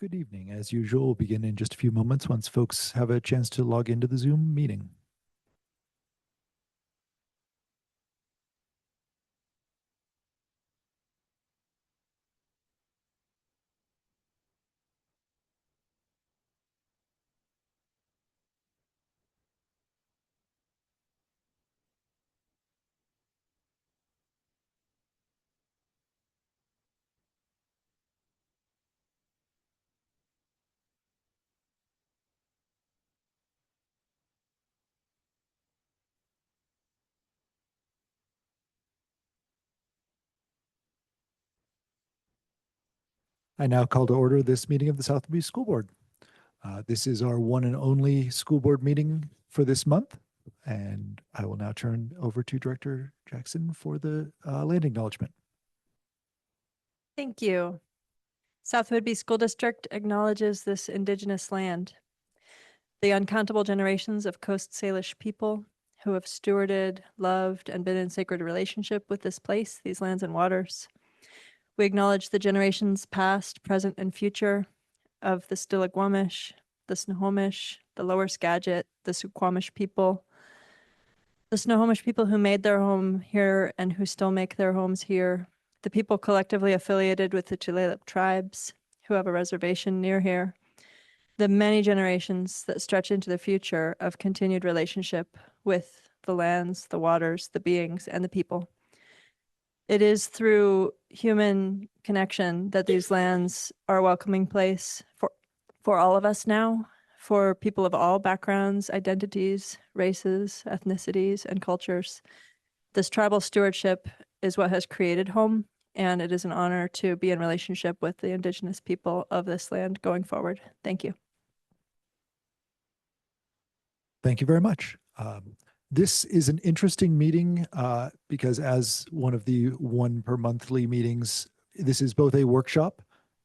Good evening. As usual, we'll begin in just a few moments once folks have a chance to log into the Zoom meeting. I now call to order this meeting of the South Beach School Board. This is our one and only school board meeting for this month, and I will now turn over to Director Jackson for the land acknowledgement. Thank you. South Whidbey School District acknowledges this Indigenous land, the uncountable generations of Coast Salish people who have stewarded, loved, and been in sacred relationship with this place, these lands and waters. We acknowledge the generations past, present, and future of the Stillaguamish, the Snohomish, the Lower Skagit, the Suquamish people, the Snohomish people who made their home here and who still make their homes here, the people collectively affiliated with the Tulalip tribes who have a reservation near here, the many generations that stretch into the future of continued relationship with the lands, the waters, the beings, and the people. It is through human connection that these lands are a welcoming place for all of us now, for people of all backgrounds, identities, races, ethnicities, and cultures. This tribal stewardship is what has created home, and it is an honor to be in relationship with the Indigenous people of this land going forward. Thank you. Thank you very much. This is an interesting meeting because as one of the one per monthly meetings, this is both a workshop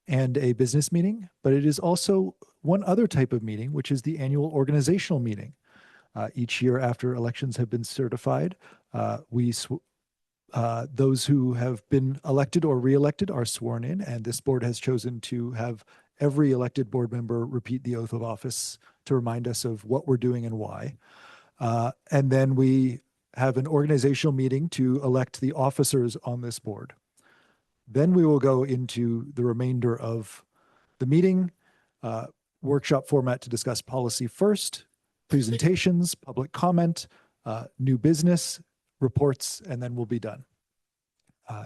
and a business meeting, but it is also one other type of meeting, which is the annual organizational meeting. Each year after elections have been certified, those who have been elected or re-elected are sworn in, and this board has chosen to have every elected board member repeat the oath of office to remind us of what we're doing and why. And then we have an organizational meeting to elect the officers on this board. Then we will go into the remainder of the meeting, workshop format to discuss policy first, presentations, public comment, new business, reports, and then we'll be done.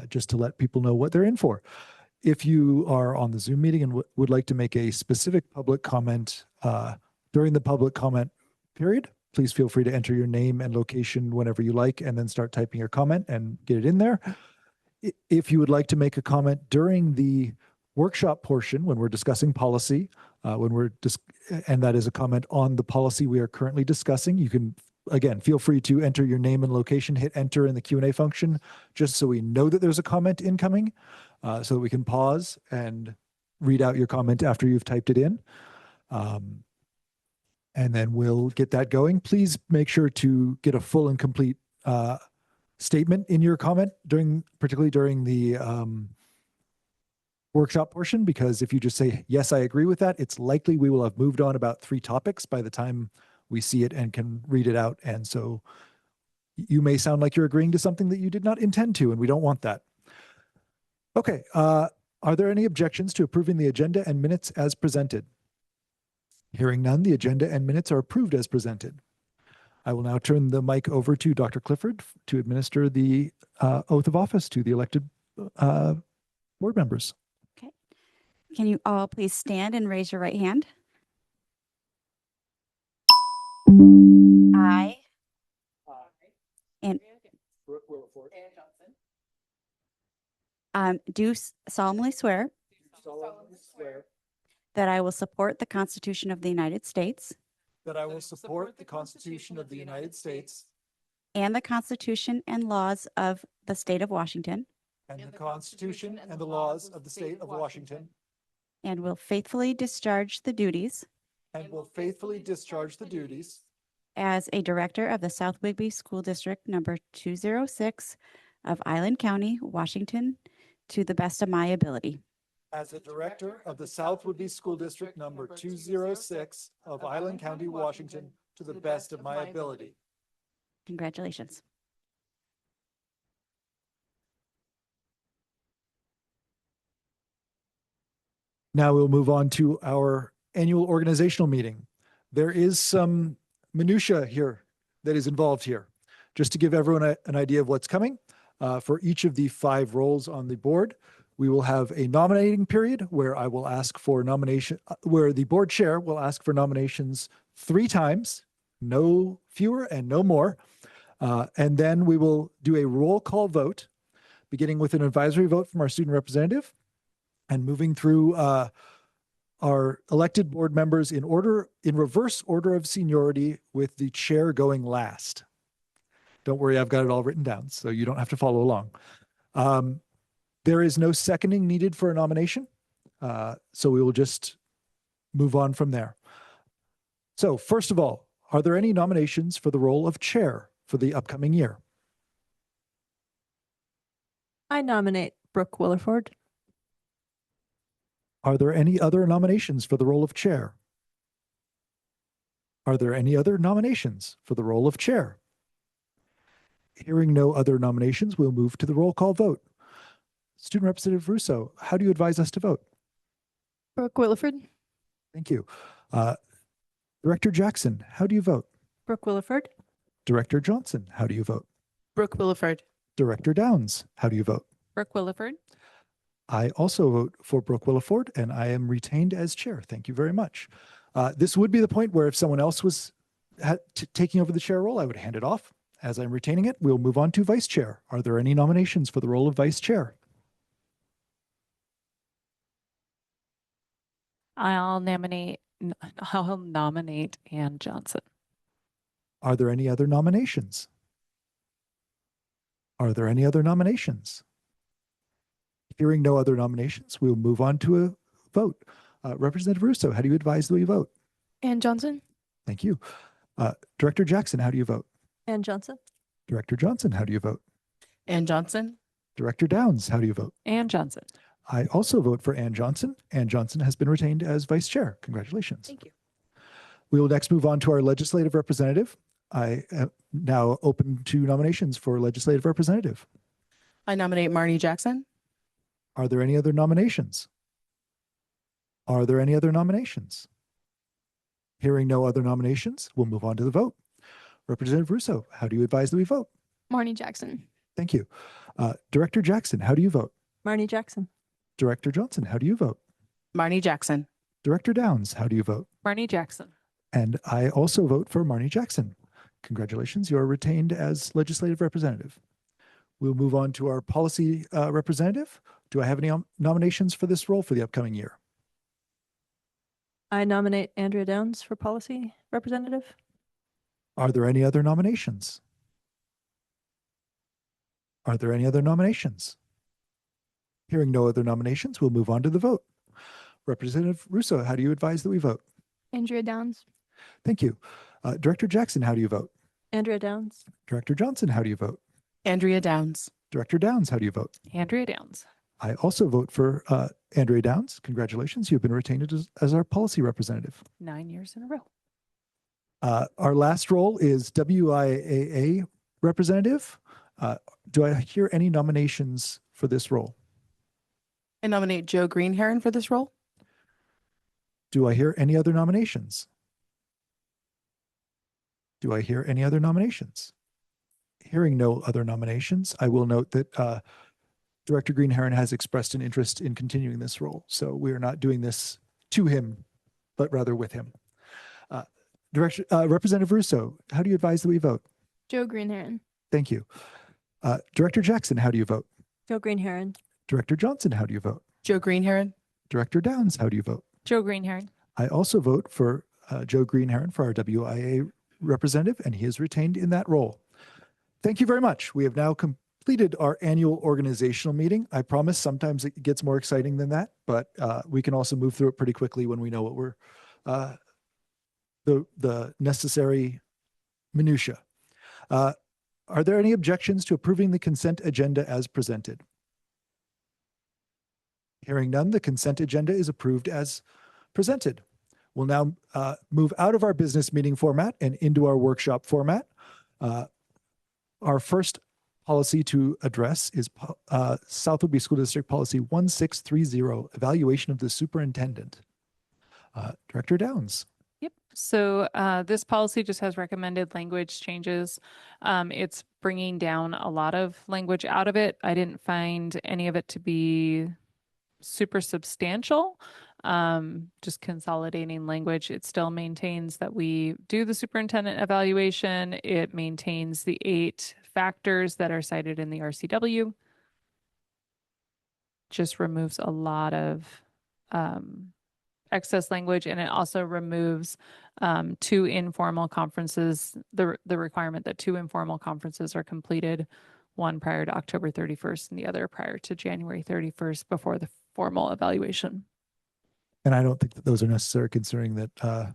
Just to let people know what they're in for. If you are on the Zoom meeting and would like to make a specific public comment during the public comment period, please feel free to enter your name and location whenever you like, and then start typing your comment and get it in there. If you would like to make a comment during the workshop portion when we're discussing policy, and that is a comment on the policy we are currently discussing, you can, again, feel free to enter your name and location, hit enter in the Q&A function, just so we know that there's a comment incoming, so that we can pause and read out your comment after you've typed it in. And then we'll get that going. Please make sure to get a full and complete statement in your comment, particularly during the workshop portion, because if you just say, yes, I agree with that, it's likely we will have moved on about 3 topics by the time we see it and can read it out. And so you may sound like you're agreeing to something that you did not intend to, and we don't want that. Okay, are there any objections to approving the agenda and minutes as presented? Hearing none, the agenda and minutes are approved as presented. I will now turn the mic over to Dr. Clifford to administer the oath of office to the elected board members. Okay. Can you all please stand and raise your right hand? I do solemnly swear that I will support the Constitution of the United States That I will support the Constitution of the United States and the Constitution and laws of the State of Washington, and the Constitution and the laws of the State of Washington, and will faithfully discharge the duties and will faithfully discharge the duties as a director of the South Whidbey School District number 206 of Island County, Washington, to the best of my ability. as a director of the South Woodby School District number 206 of Island County, Washington, to the best of my ability. Congratulations. Now we'll move on to our annual organizational meeting. There is some minutia here that is involved here. Just to give everyone an idea of what's coming, for each of the 5 roles on the board, we will have a nominating period where I will ask for nomination, where the board chair will ask for nominations 3 times, no fewer and no more. And then we will do a roll call vote, beginning with an advisory vote from our student representative and moving through our elected board members in reverse order of seniority, with the chair going last. Don't worry, I've got it all written down, so you don't have to follow along. There is no seconding needed for a nomination, so we will just move on from there. So first of all, are there any nominations for the role of chair for the upcoming year? I nominate Brooke Williford. Are there any other nominations for the role of chair? Are there any other nominations for the role of chair? Hearing no other nominations, we'll move to the roll call vote. Student Representative Russo, how do you advise us to vote? Brooke Williford. Thank you. Director Jackson, how do you vote? Brooke Williford. Director Johnson, how do you vote? Brooke Williford. Director Downs, how do you vote? Brooke Williford. I also vote for Brooke Williford, and I am retained as chair. Thank you very much. This would be the point where if someone else was taking over the chair role, I would hand it off. As I'm retaining it, we'll move on to vice chair. Are there any nominations for the role of vice chair? I'll nominate Ann Johnson. Are there any other nominations? Are there any other nominations? Hearing no other nominations, we'll move on to a vote. Representative Russo, how do you advise that we vote? Ann Johnson. Thank you. Director Jackson, how do you vote? Ann Johnson. Director Johnson, how do you vote? Ann Johnson. Director Downs, how do you vote? Ann Johnson. I also vote for Ann Johnson. Ann Johnson has been retained as vice chair. Congratulations. Thank you. We will next move on to our legislative representative. I am now open to nominations for legislative representative. I nominate Marnie Jackson. Are there any other nominations? Are there any other nominations? Hearing no other nominations, we'll move on to the vote. Representative Russo, how do you advise that we vote? Marnie Jackson. Thank you. Director Jackson, how do you vote? Marnie Jackson. Director Johnson, how do you vote? Marnie Jackson. Director Downs, how do you vote? Marnie Jackson. And I also vote for Marnie Jackson. Congratulations, you are retained as legislative representative. We'll move on to our policy representative. Do I have any nominations for this role for the upcoming year? I nominate Andrea Downs for policy representative. Are there any other nominations? Are there any other nominations? Hearing no other nominations, we'll move on to the vote. Representative Russo, how do you advise that we vote? Andrea Downs. Thank you. Director Jackson, how do you vote? Andrea Downs. Director Johnson, how do you vote? Andrea Downs. Director Downs, how do you vote? Andrea Downs. I also vote for Andrea Downs. Congratulations, you've been retained as our policy representative. 9 years in a row. Our last role is WIAA representative. Do I hear any nominations for this role? I nominate Joe Greenherron for this role. Do I hear any other nominations? Do I hear any other nominations? Hearing no other nominations, I will note that Director Greenherron has expressed an interest in continuing this role. So we are not doing this to him, but rather with him. Representative Russo, how do you advise that we vote? Joe Greenherron. Thank you. Director Jackson, how do you vote? Joe Greenherron. Director Johnson, how do you vote? Joe Greenherron. Director Downs, how do you vote? Joe Greenherron. I also vote for Joe Greenherron for our WIA representative, and he is retained in that role. Thank you very much. We have now completed our annual organizational meeting. I promise sometimes it gets more exciting than that, but we can also move through it pretty quickly when we know what we're the necessary minutia. Are there any objections to approving the consent agenda as presented? Hearing none, the consent agenda is approved as presented. We'll now move out of our business meeting format and into our workshop format. Our first policy to address is South Whitby School District Policy 1630, evaluation of the superintendent. Director Downs. Yep. So this policy just has recommended language changes. It's bringing down a lot of language out of it. I didn't find any of it to be super substantial. Just consolidating language. It still maintains that we do the superintendent evaluation. It maintains the 8 factors that are cited in the RCW. Just removes a lot of excess language, and it also removes 2 informal conferences, the requirement that 2 informal conferences are completed, one prior to October 31st and the other prior to January 31st before the formal evaluation. And I don't think that those are necessary, considering that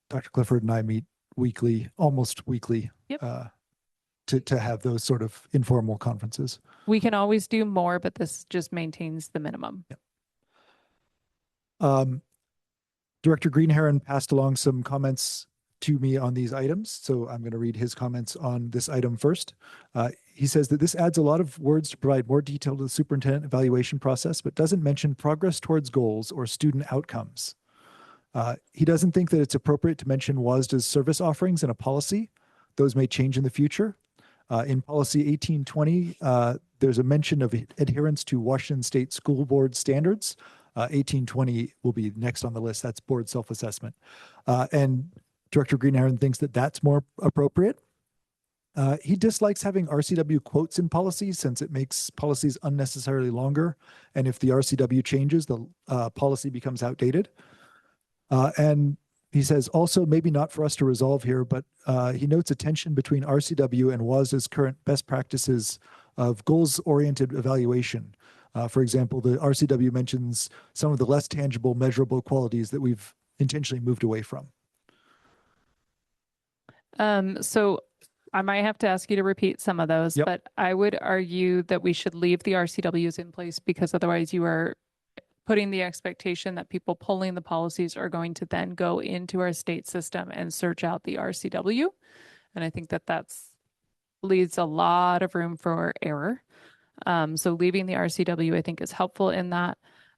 Dr. Clifford and I meet weekly, almost weekly, Yep. To have those sort of informal conferences. We can always do more, but this just maintains the minimum. Yep. Director Greenherron passed along some comments to me on these items, so I'm going to read his comments on this item first. He says that this adds a lot of words to provide more detail to the superintendent evaluation process, but doesn't mention progress towards goals or student outcomes. He doesn't think that it's appropriate to mention WASDA's service offerings in a policy. Those may change in the future. In policy 1820, there's a mention of adherence to Washington State School Board standards. 1820 will be next on the list. That's board self-assessment. And Director Greenherron thinks that that's more appropriate. He dislikes having RCW quotes in policies since it makes policies unnecessarily longer. And if the RCW changes, the policy becomes outdated. And he says also, maybe not for us to resolve here, but he notes a tension between RCW and WASDA's current best practices of goals-oriented evaluation. For example, the RCW mentions some of the less tangible, measurable qualities that we've intentionally moved away from. So I might have to ask you to repeat some of those, Yep. but I would argue that we should leave the RCWs in place because otherwise you are putting the expectation that people pulling the policies are going to then go into our state system and search out the RCW. And I think that leaves a lot of room for error. So leaving the RCW, I think, is helpful in that.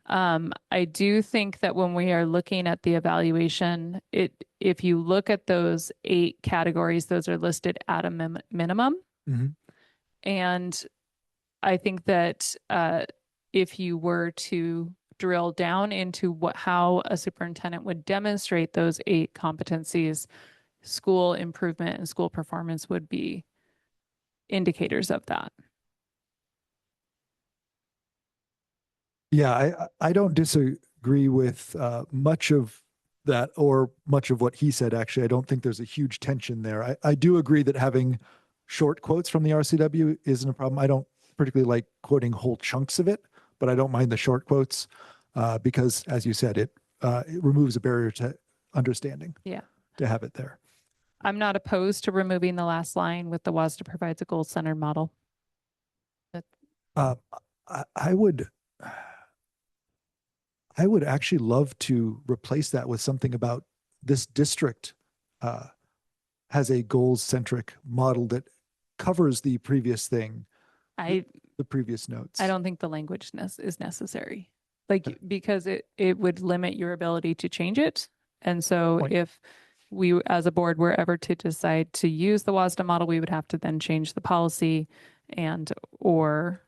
I do think that when we are looking at the evaluation, if you look at those 8 categories, those are listed at a minimum. Mhm. And I think that if you were to drill down into how a superintendent would demonstrate those 8 competencies, school improvement and school performance would be indicators of that. Yeah, I don't disagree with much of that or much of what he said, actually. I don't think there's a huge tension there. I do agree that having short quotes from the RCW isn't a problem. I don't particularly like quoting whole chunks of it, but I don't mind the short quotes because, as you said, it removes a barrier to understanding. Yeah. To have it there. I'm not opposed to removing the last line with the WASDA provides a goal-centered model. I would actually love to replace that with something about this district has a goals-centric model that covers the previous thing, the previous notes. I don't think the language is necessary, because it would limit your ability to change it. And so Point. If we as a board were ever to decide to use the WASDA model, we would have to then change the policy or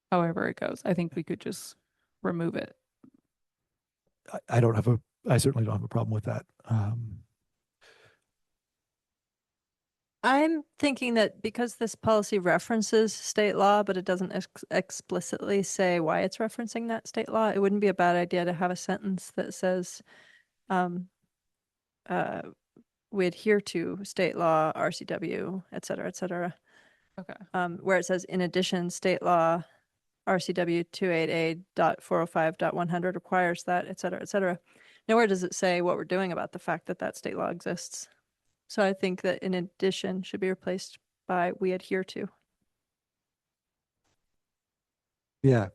however it goes. I think we could just remove it. I certainly don't have a problem with that. I'm thinking that because this policy references state law, but it doesn't explicitly say why it's referencing that state law, it wouldn't be a bad idea to have a sentence that says, we adhere to state law, RCW, et cetera, Okay. where it says, in addition, state law, RCW 288.405.100 requires that, et cetera, et cetera. Nowhere does it say what we're doing about the fact that that state law exists. So I think that in addition should be replaced by we adhere to. Yeah.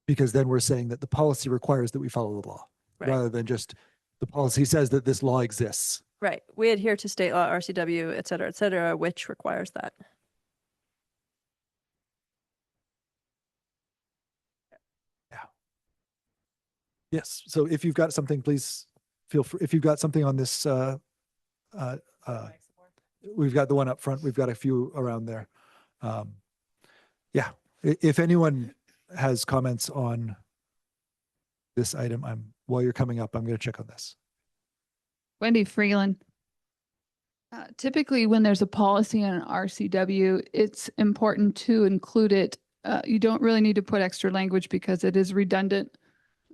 Because then we're saying that the policy requires that we follow the law, Right. rather than just the policy says that this law exists. Right. We adhere to state law, RCW, et cetera, which requires that. Yes. So if you've got something, please feel free. If you've got something on this, we've got the one up front. We've got a few around there. Yeah. If anyone has comments on this item, while you're coming up, I'm going to check on this. Wendy Freeland. Typically, when there's a policy on an RCW, it's important to include it. You don't really need to put extra language because it is redundant.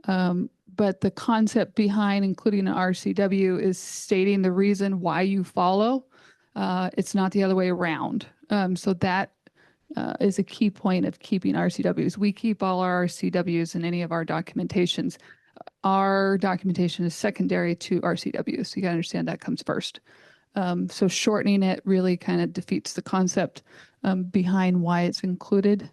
But the concept behind including an RCW is stating the reason why you follow. It's not the other way around. So that is a key point of keeping RCWs. We keep all our RCWs in any of our documentations. Our documentation is secondary to RCWs. So you got to understand that comes first. So shortening it really kind of defeats the concept behind why it's included.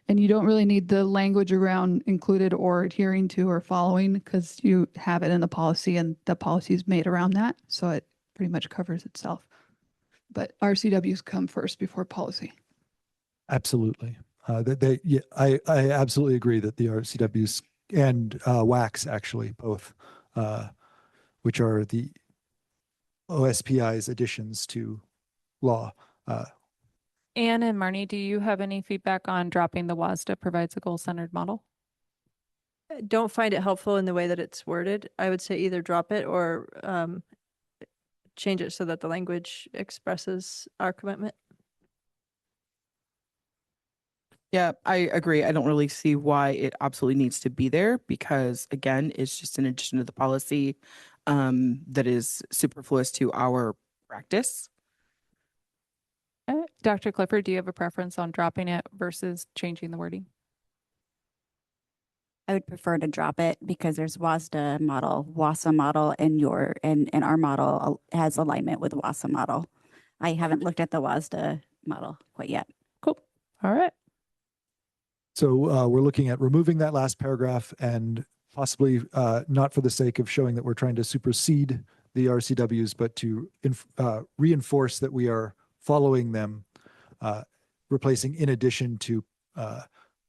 And you don't really need the language around included or adhering to or following because you have it in the policy and the policy is made around that. So it pretty much covers itself. But RCWs come first before policy. Absolutely. Yeah, I absolutely agree that the RCWs and WACs actually both, which are the OSPI's additions to law. Anne and Marnie, do you have any feedback on dropping the WASDA provides a goal-centered model? I don't find it helpful in the way that it's worded. I would say either drop it or change it so that the language expresses our commitment. Yeah, I agree. I don't really see why it absolutely needs to be there because again, it's just an addition to the policy that is superfluous to our practice. Dr. Clifford, do you have a preference on dropping it versus changing the wording? I would prefer to drop it because there's WASDA model, WASA model, and our model has alignment with WASA model. I haven't looked at the WASDA model quite yet. Cool. All right. So we're looking at removing that last paragraph and possibly not for the sake of showing that we're trying to supersede the RCWs, but to reinforce that we are following them, replacing in addition to.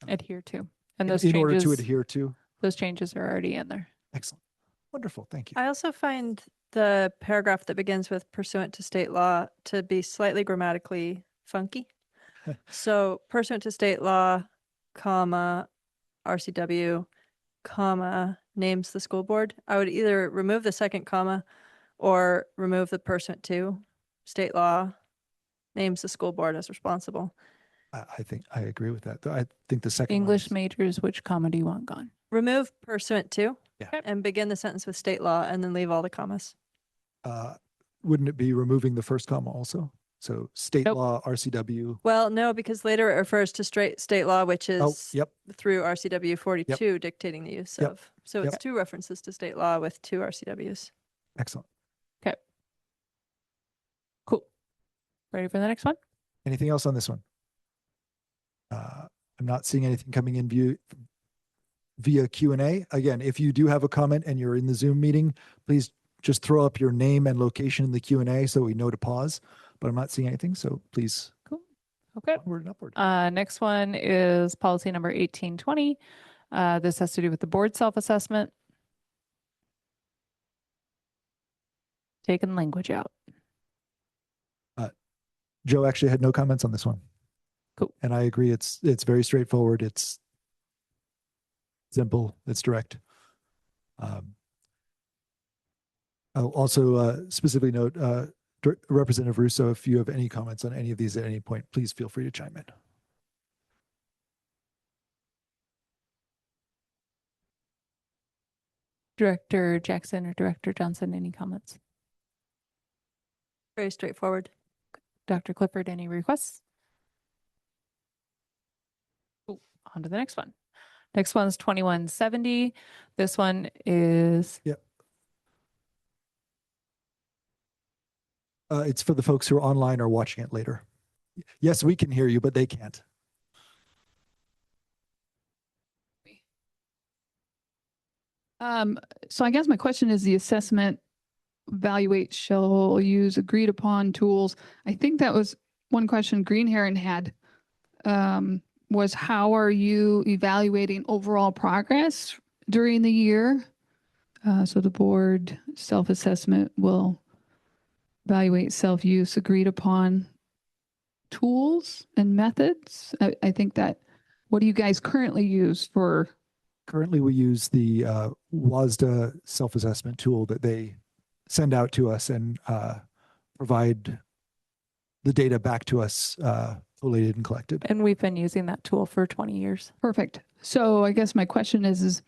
Adhere to. And those in changes, order to adhere to. those changes are already in there. Excellent. Wonderful. Thank you. I also find the paragraph that begins with pursuant to state law to be slightly grammatically funky. So pursuant to state law, comma, RCW, comma, names the school board. I would either remove the second comma or remove the pursuant to state law, names the school board as responsible. I think I agree with that. I think the second one English is- majors, which comma do you want gone? Remove pursuant to Yeah. and begin the sentence with state law and then leave all the commas. wouldn't it be removing the first comma also? So state Nope. law, RCW. Well, no, because later it refers to state law, which Oh, is yep. through RCW 42 dictating the use Yep. of. So it's Yep. two references to state law with two RCWs. Excellent. Cool. Ready for the next one? Anything else on this one? I'm not seeing anything coming in via Q&A. Again, if you do have a comment and you're in the Zoom meeting, please just throw up your name and location in the Q&A so we know to pause. But I'm not seeing anything, so please Cool. Okay. onward and upward. Next one is policy number 1820. This has to do with the board self-assessment. Taking language out. Joe actually had no comments on this one. Cool. And I agree. It's very straightforward. It's simple. It's direct. I'll also specifically note, Representative Russo, if you have any comments on any of these at any point, please feel free to chime in. Director Jackson or Director Johnson, any comments? Very straightforward. Dr. Clifford, any requests? Cool. On to the next one. Next one's 2170. This one is It's for the folks who are online or watching it later. Yes, we can hear you, but they can't. So I guess my question is the assessment evaluate shall use agreed upon tools. I think that was one question Green Heron had, was how are you evaluating overall progress during the year? So the board self-assessment will evaluate self-use agreed upon tools and methods. I think that, what do you guys currently use for? Currently, we use the WASDA self-assessment tool that they send out to us and provide the data back to us collated and collected. And we've been using that tool for 20 years. Perfect. So I guess my question is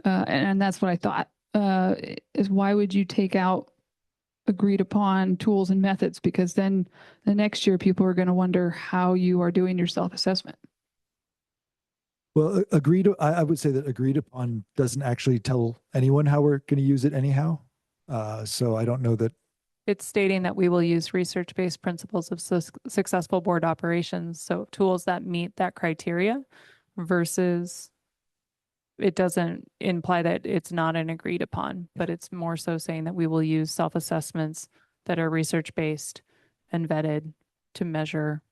and that's what I thought, is why would you take out agreed upon tools and methods? Because then the next year people are going to wonder how you are doing your self-assessment. Well, I would say that agreed upon doesn't actually tell anyone how we're going to use it anyhow. So I don't know that. It's stating that we will use research-based principles of successful board operations. So tools that meet that criteria versus it doesn't imply that it's not an agreed upon, but it's more so saying that we will use self-assessments that are research-based and vetted to measure.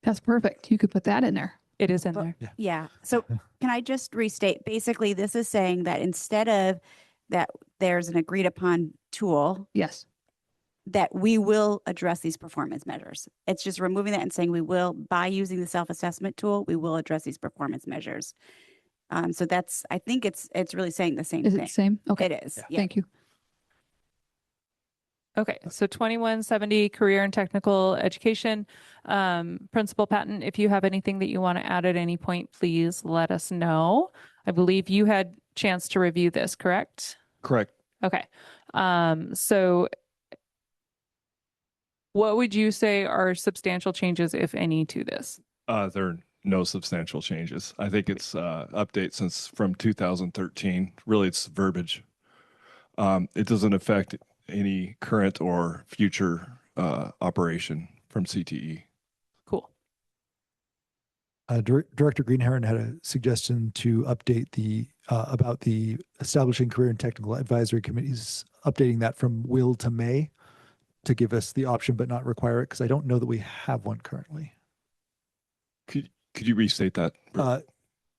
That's perfect. You could put that in there. It is in there. Yeah. So can I just restate? Basically, this is saying that instead of that there's an agreed upon tool, Yes. that we will address these performance measures. It's just removing that and saying we will, by using the self-assessment tool, we will address these performance measures. So that's, I think it's really saying the same Is it thing. the same? Okay. It is. Yeah. Thank you. Okay, so 2170 career and technical education. Principal Patton, if you have anything that you want to add at any point, please let us know. I believe you had chance to review this, correct? Correct. Okay. So what would you say are substantial changes, if any, to this? There are no substantial changes. I think it's update since from 2013. Really, it's verbiage. It doesn't affect any current or future operation from CTE. Cool. Director Greenheron had a suggestion to update the about the establishing career and technical advisory committees, updating that from will to may to give us the option but not require it, because I don't know that we have one currently. Could you restate that?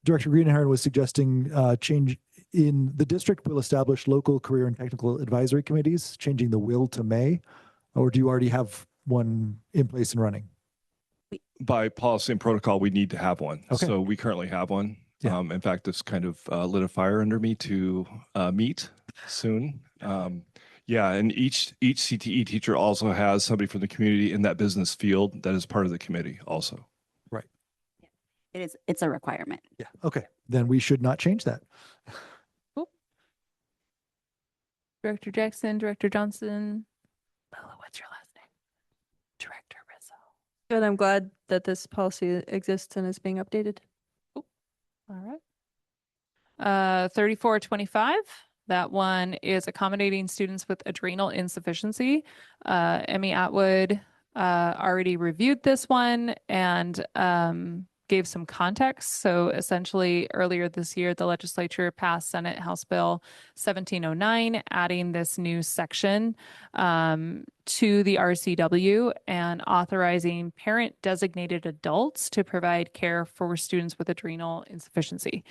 Director Greenheron was suggesting change in the district will establish local career and technical advisory committees, changing the will to may, or do you already have one in place and running? By policy and protocol, we need to have one. Okay. So we currently have one. Yeah. In fact, this kind of lit a fire under me to meet soon. Yeah, and each CTE teacher also has somebody from the community in that business field that is part of the committee also. Right. It's a requirement. Yeah. Okay. Then we should not change that. Director Jackson, Director Johnson. Bella, what's your last name? Director Rizzo. Good. I'm glad that this policy exists and is being updated. All right. 3425. That one is accommodating students with adrenal insufficiency. Emmy Atwood already reviewed this one and gave some context. So essentially, earlier this year, the legislature passed Senate House Bill 1709, adding this new section to the RCW and authorizing parent-designated adults to provide care for students with adrenal insufficiency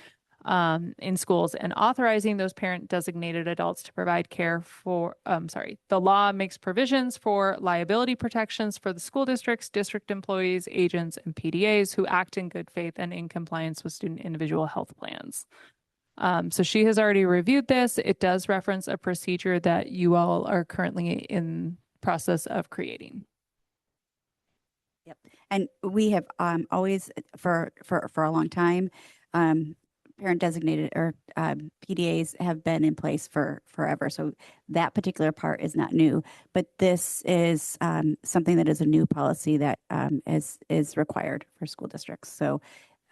in schools, and authorizing those parent-designated adults to provide care for, the law makes provisions for liability protections for the school districts, district employees, agents, and PDAs who act in good faith and in compliance with student individual health plans. So she has already reviewed this. It does reference a procedure that you all are currently in process of creating. Yep. And we have always, for a long time, parent designated or PDAs have been in place for forever. So that particular part is not new, but this is something that is a new policy that is required for school districts. So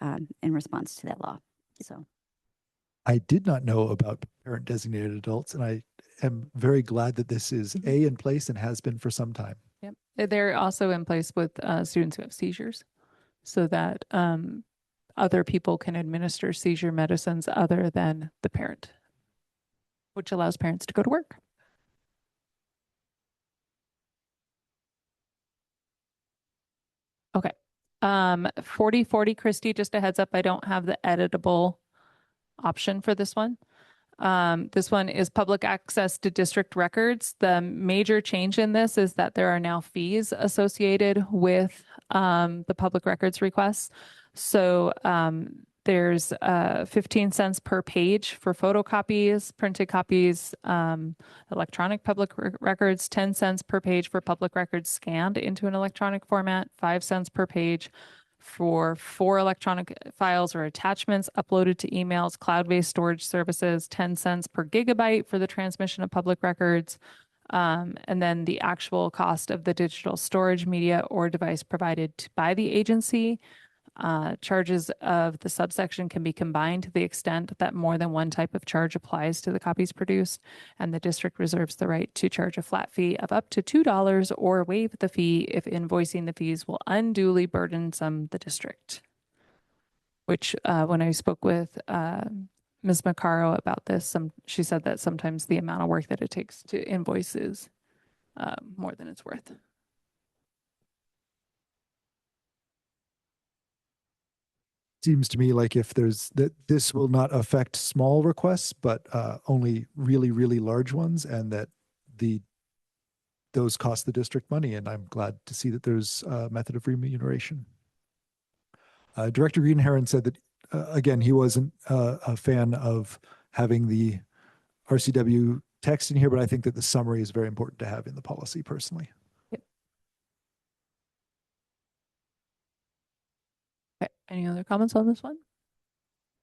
in response to that law. So I did not know about parent designated adults, and I am very glad that this is in place and has been for some time. Yep. They're also in place with students who have seizures, so that other people can administer seizure medicines other than the parent, which allows parents to go to work. Okay. 4040 Christie, just a heads up, I don't have the editable option for this one. This one is public access to district records. The major change in this is that there are now fees associated with the public records requests. So there's 15 cents per page for photocopies, printed copies, electronic public records, 10 cents per page for public records scanned into an electronic format, 5 cents per page for 4 electronic files or attachments uploaded to emails, cloud-based storage services, 10 cents per gigabyte for the transmission of public records, and then the actual cost of the digital storage media or device provided by the agency. Charges of the subsection can be combined to the extent that more than one type of charge applies to the copies produced, and the district reserves the right to charge a flat fee of up to $2 or waive the fee if invoicing the fees will unduly burdensome the district. Which, when I spoke with Ms. Maccaro about this, she said that sometimes the amount of work that it takes to invoice is more than it's worth. Seems to me like if there's that, this will not affect small requests, but only really, really large ones, and that those cost the district money. And I'm glad to see that there's a method of remuneration. Director Greenherron said that, again, he wasn't a fan of having the RCW text in here, but I think that the summary is very important to have in the policy personally. Okay. Any other comments on this one?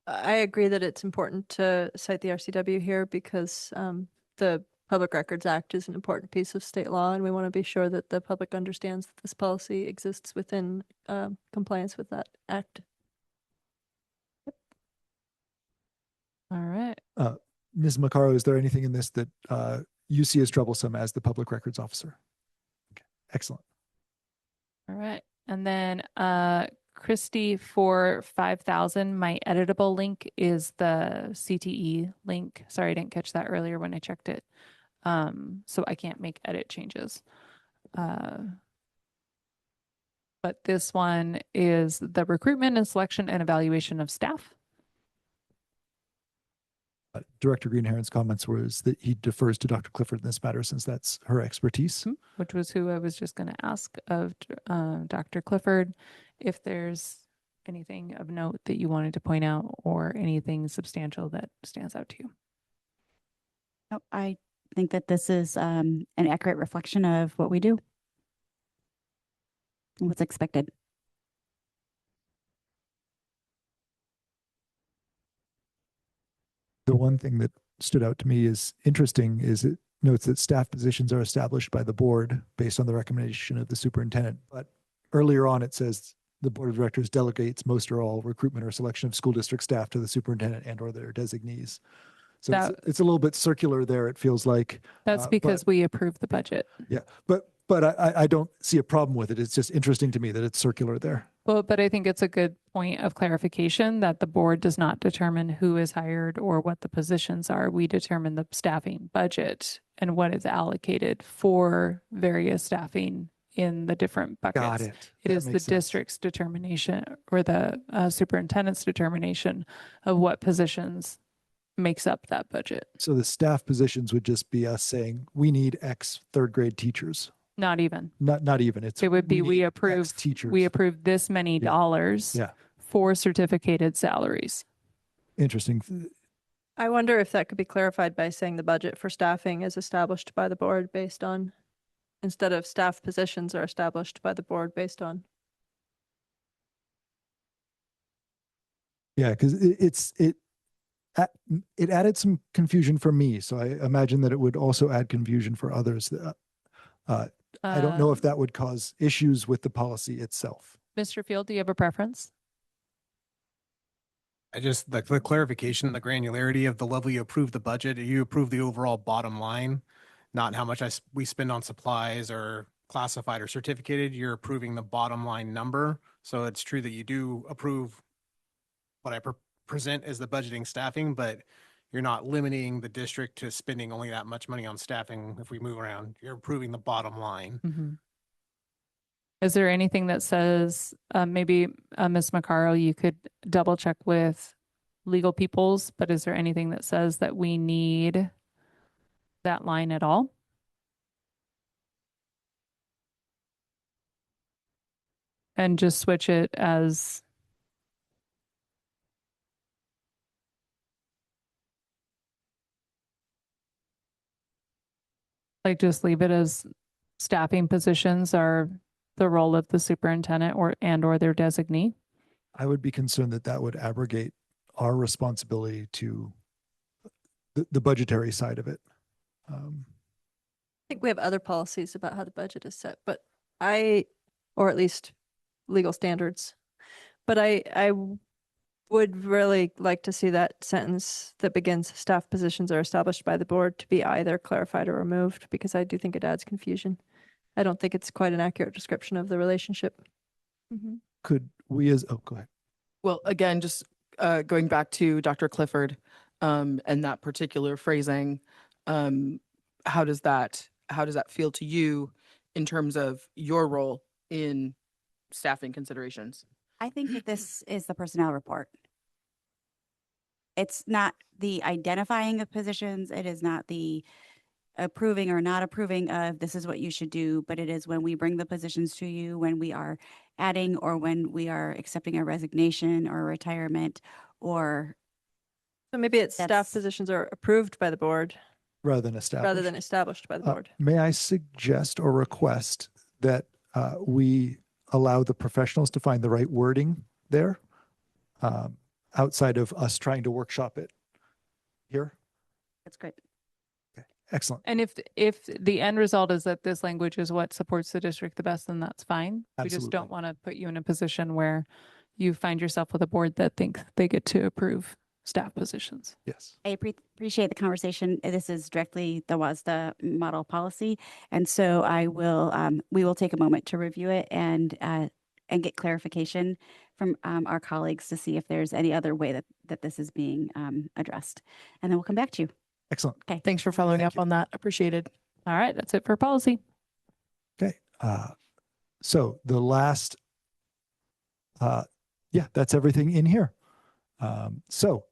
I agree that it's important to cite the RCW here because the Public Records Act is an important piece of state law, and we want to be sure that the public understands that this policy exists within compliance with that act. All right. Ms. Maccaro, is there anything in this that you see as troublesome as the public records officer? Okay. Excellent. All right. And then Christy, for 5,000, my editable link is the CTE link. Sorry, I didn't catch that earlier when I checked it. So I can't make edit changes. But this one is the recruitment and selection and evaluation of staff. Director Greenherron's comments was that he defers to Dr. Clifford in this matter since that's her expertise. Which was who I was just going to ask of Dr. Clifford if there's anything of note that you wanted to point out or anything substantial that stands out to you. No, I think that this is an accurate reflection of what we do and what's expected. The one thing that stood out to me is interesting is it notes that staff positions are established by the board based on the recommendation of the superintendent. But earlier on, it says the board of directors delegates most or all recruitment or selection of school district staff to the superintendent and or their designees. So it's a little bit circular there. It feels like That's because we approve the budget. Yeah, but I don't see a problem with it. It's just interesting to me that it's circular there. Well, but I think it's a good point of clarification that the board does not determine who is hired or what the positions are. We determine the staffing budget and what is allocated for various staffing in the different buckets. Got it. It That is the makes sense. district's determination or the superintendent's determination of what positions makes up that budget. So the staff positions would just be us saying, we need X third grade teachers. Not even. Not even. It's It would be we need approve X teachers. we approve this many Yeah. dollars Yeah. for certificated salaries. Interesting. I wonder if that could be clarified by saying the budget for staffing is established by the board based on, instead of staff positions are established by the board based on. Yeah, because it added some confusion for me. So I imagine that it would also add confusion for others. I don't know if that would cause issues with the policy itself. Mr. Field, do you have a preference? I just, the clarification, the granularity of the level you approve the budget, you approve the overall bottom line, not how much we spend on supplies or classified or certificated. You're approving the bottom line number. So it's true that you do approve what I present as the budgeting staffing, but you're not limiting the district to spending only that much money on staffing. If we move around, you're improving the bottom line. Mhm. Is there anything that says, maybe Ms. Macaro, you could double check with legal peoples, but is there anything that says that we need that line at all? And just switch it as like just leave it as staffing positions are the role of the superintendent or their designee. I would be concerned that that would abrogate our responsibility to the budgetary side of it. I think we have other policies about how the budget is set, but or at least legal standards. But I would really like to see that sentence that begins staff positions are established by the board to be either clarified or removed, because I do think it adds confusion. I don't think it's quite an accurate description of the relationship. Could we go ahead. Well, again, just going back to Dr. Clifford and that particular phrasing, how does that feel to you in terms of your role in staffing considerations? I think that this is the personnel report. It's not the identifying of positions. It is not the approving or not approving of this is what you should do, but it is when we bring the positions to you, when we are adding or when we are accepting a resignation or retirement, or So maybe it's staff That's- positions are approved by the board Rather than established. rather than established by the board. May I suggest or request that we allow the professionals to find the right wording there, outside of us trying to workshop it here? that's great. Excellent. And if the end result is that this language is what supports the district the best, then that's fine. We just don't Absolutely. want to put you in a position where you find yourself with a board that thinks they get to approve staff positions. Yes. I appreciate the conversation. This is directly the WASDA model policy. And so we will take a moment to review it and get clarification from our colleagues to see if there's any other way that this is being addressed. And then we'll come back to you. Excellent. Thanks for following Thank up you. on that. Appreciated. All right, that's it for policy. Okay. So the last, that's everything in here. So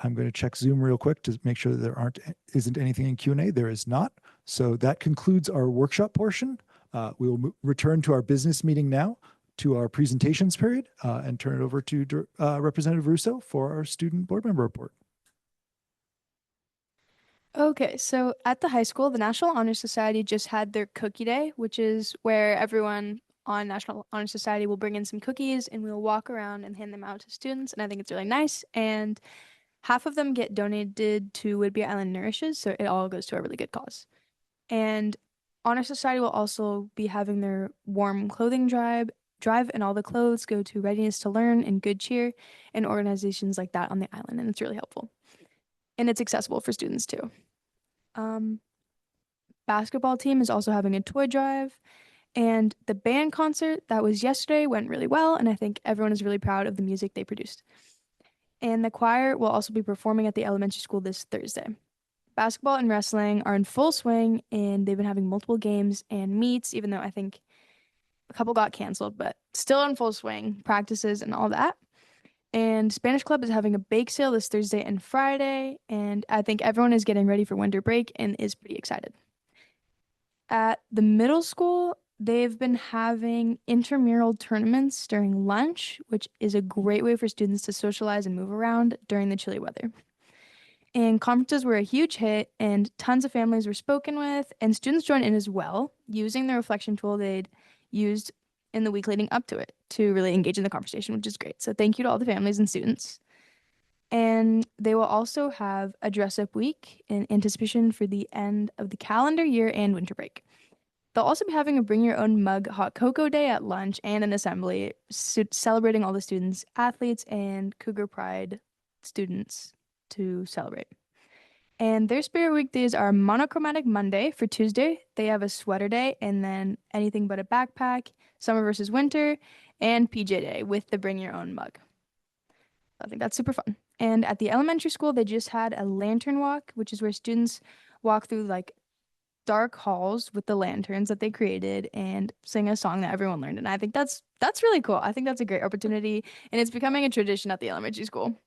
I'm going to check Zoom real quick to make sure that there isn't anything in Q&A. There is not. So that concludes our workshop portion. We will return to our business meeting now, to our presentations period, and turn it over to Representative Russo for our student board member report. Okay, so at the high school, the National Honor Society just had their cookie day, which is where everyone on National Honor Society will bring in some cookies and we'll walk around and hand them out to students. And I think it's really nice. And half of them get donated to Whidbey Island Nourishes, so it all goes to a really good cause. And Honor Society will also be having their warm clothing drive, and all the clothes go to Readiness to Learn and Good Cheer and organizations like that on the island. And it's really helpful. And it's accessible for students too. Basketball team is also having a toy drive, and the band concert that was yesterday went really well, and I think everyone is really proud of the music they produced. And the choir will also be performing at the elementary school this Thursday. Basketball and wrestling are in full swing, and they've been having multiple games and meets, even though I think a couple got canceled, but still in full swing, practices and all that. And Spanish Club is having a bake sale this Thursday and Friday, and I think everyone is getting ready for winter break and is pretty excited. At the middle school, they've been having intramural tournaments during lunch, which is a great way for students to socialize and move around during the chilly weather. And conferences were a huge hit, and tons of families were spoken with, and students joined in as well, using the reflection tool they'd used in the week leading up to it to really engage in the conversation, which is great. So thank you to all the families and students. And they will also have a dress-up week in anticipation for the end of the calendar year and winter break. They'll also be having a bring your own mug hot cocoa day at lunch and an assembly, celebrating all the students, athletes, and Cougar Pride students to celebrate. And their spirit weekdays are Monochromatic Monday for Tuesday. They have a sweater day, and then anything but a backpack, summer versus winter, and PJ day with the bring your own mug. I think that's super fun. And at the elementary school, they just had a lantern walk, which is where students walk through like dark halls with the lanterns that they created and sing a song that everyone learned. And I think that's really cool. I think that's a great opportunity, and it's becoming a tradition at the elementary school.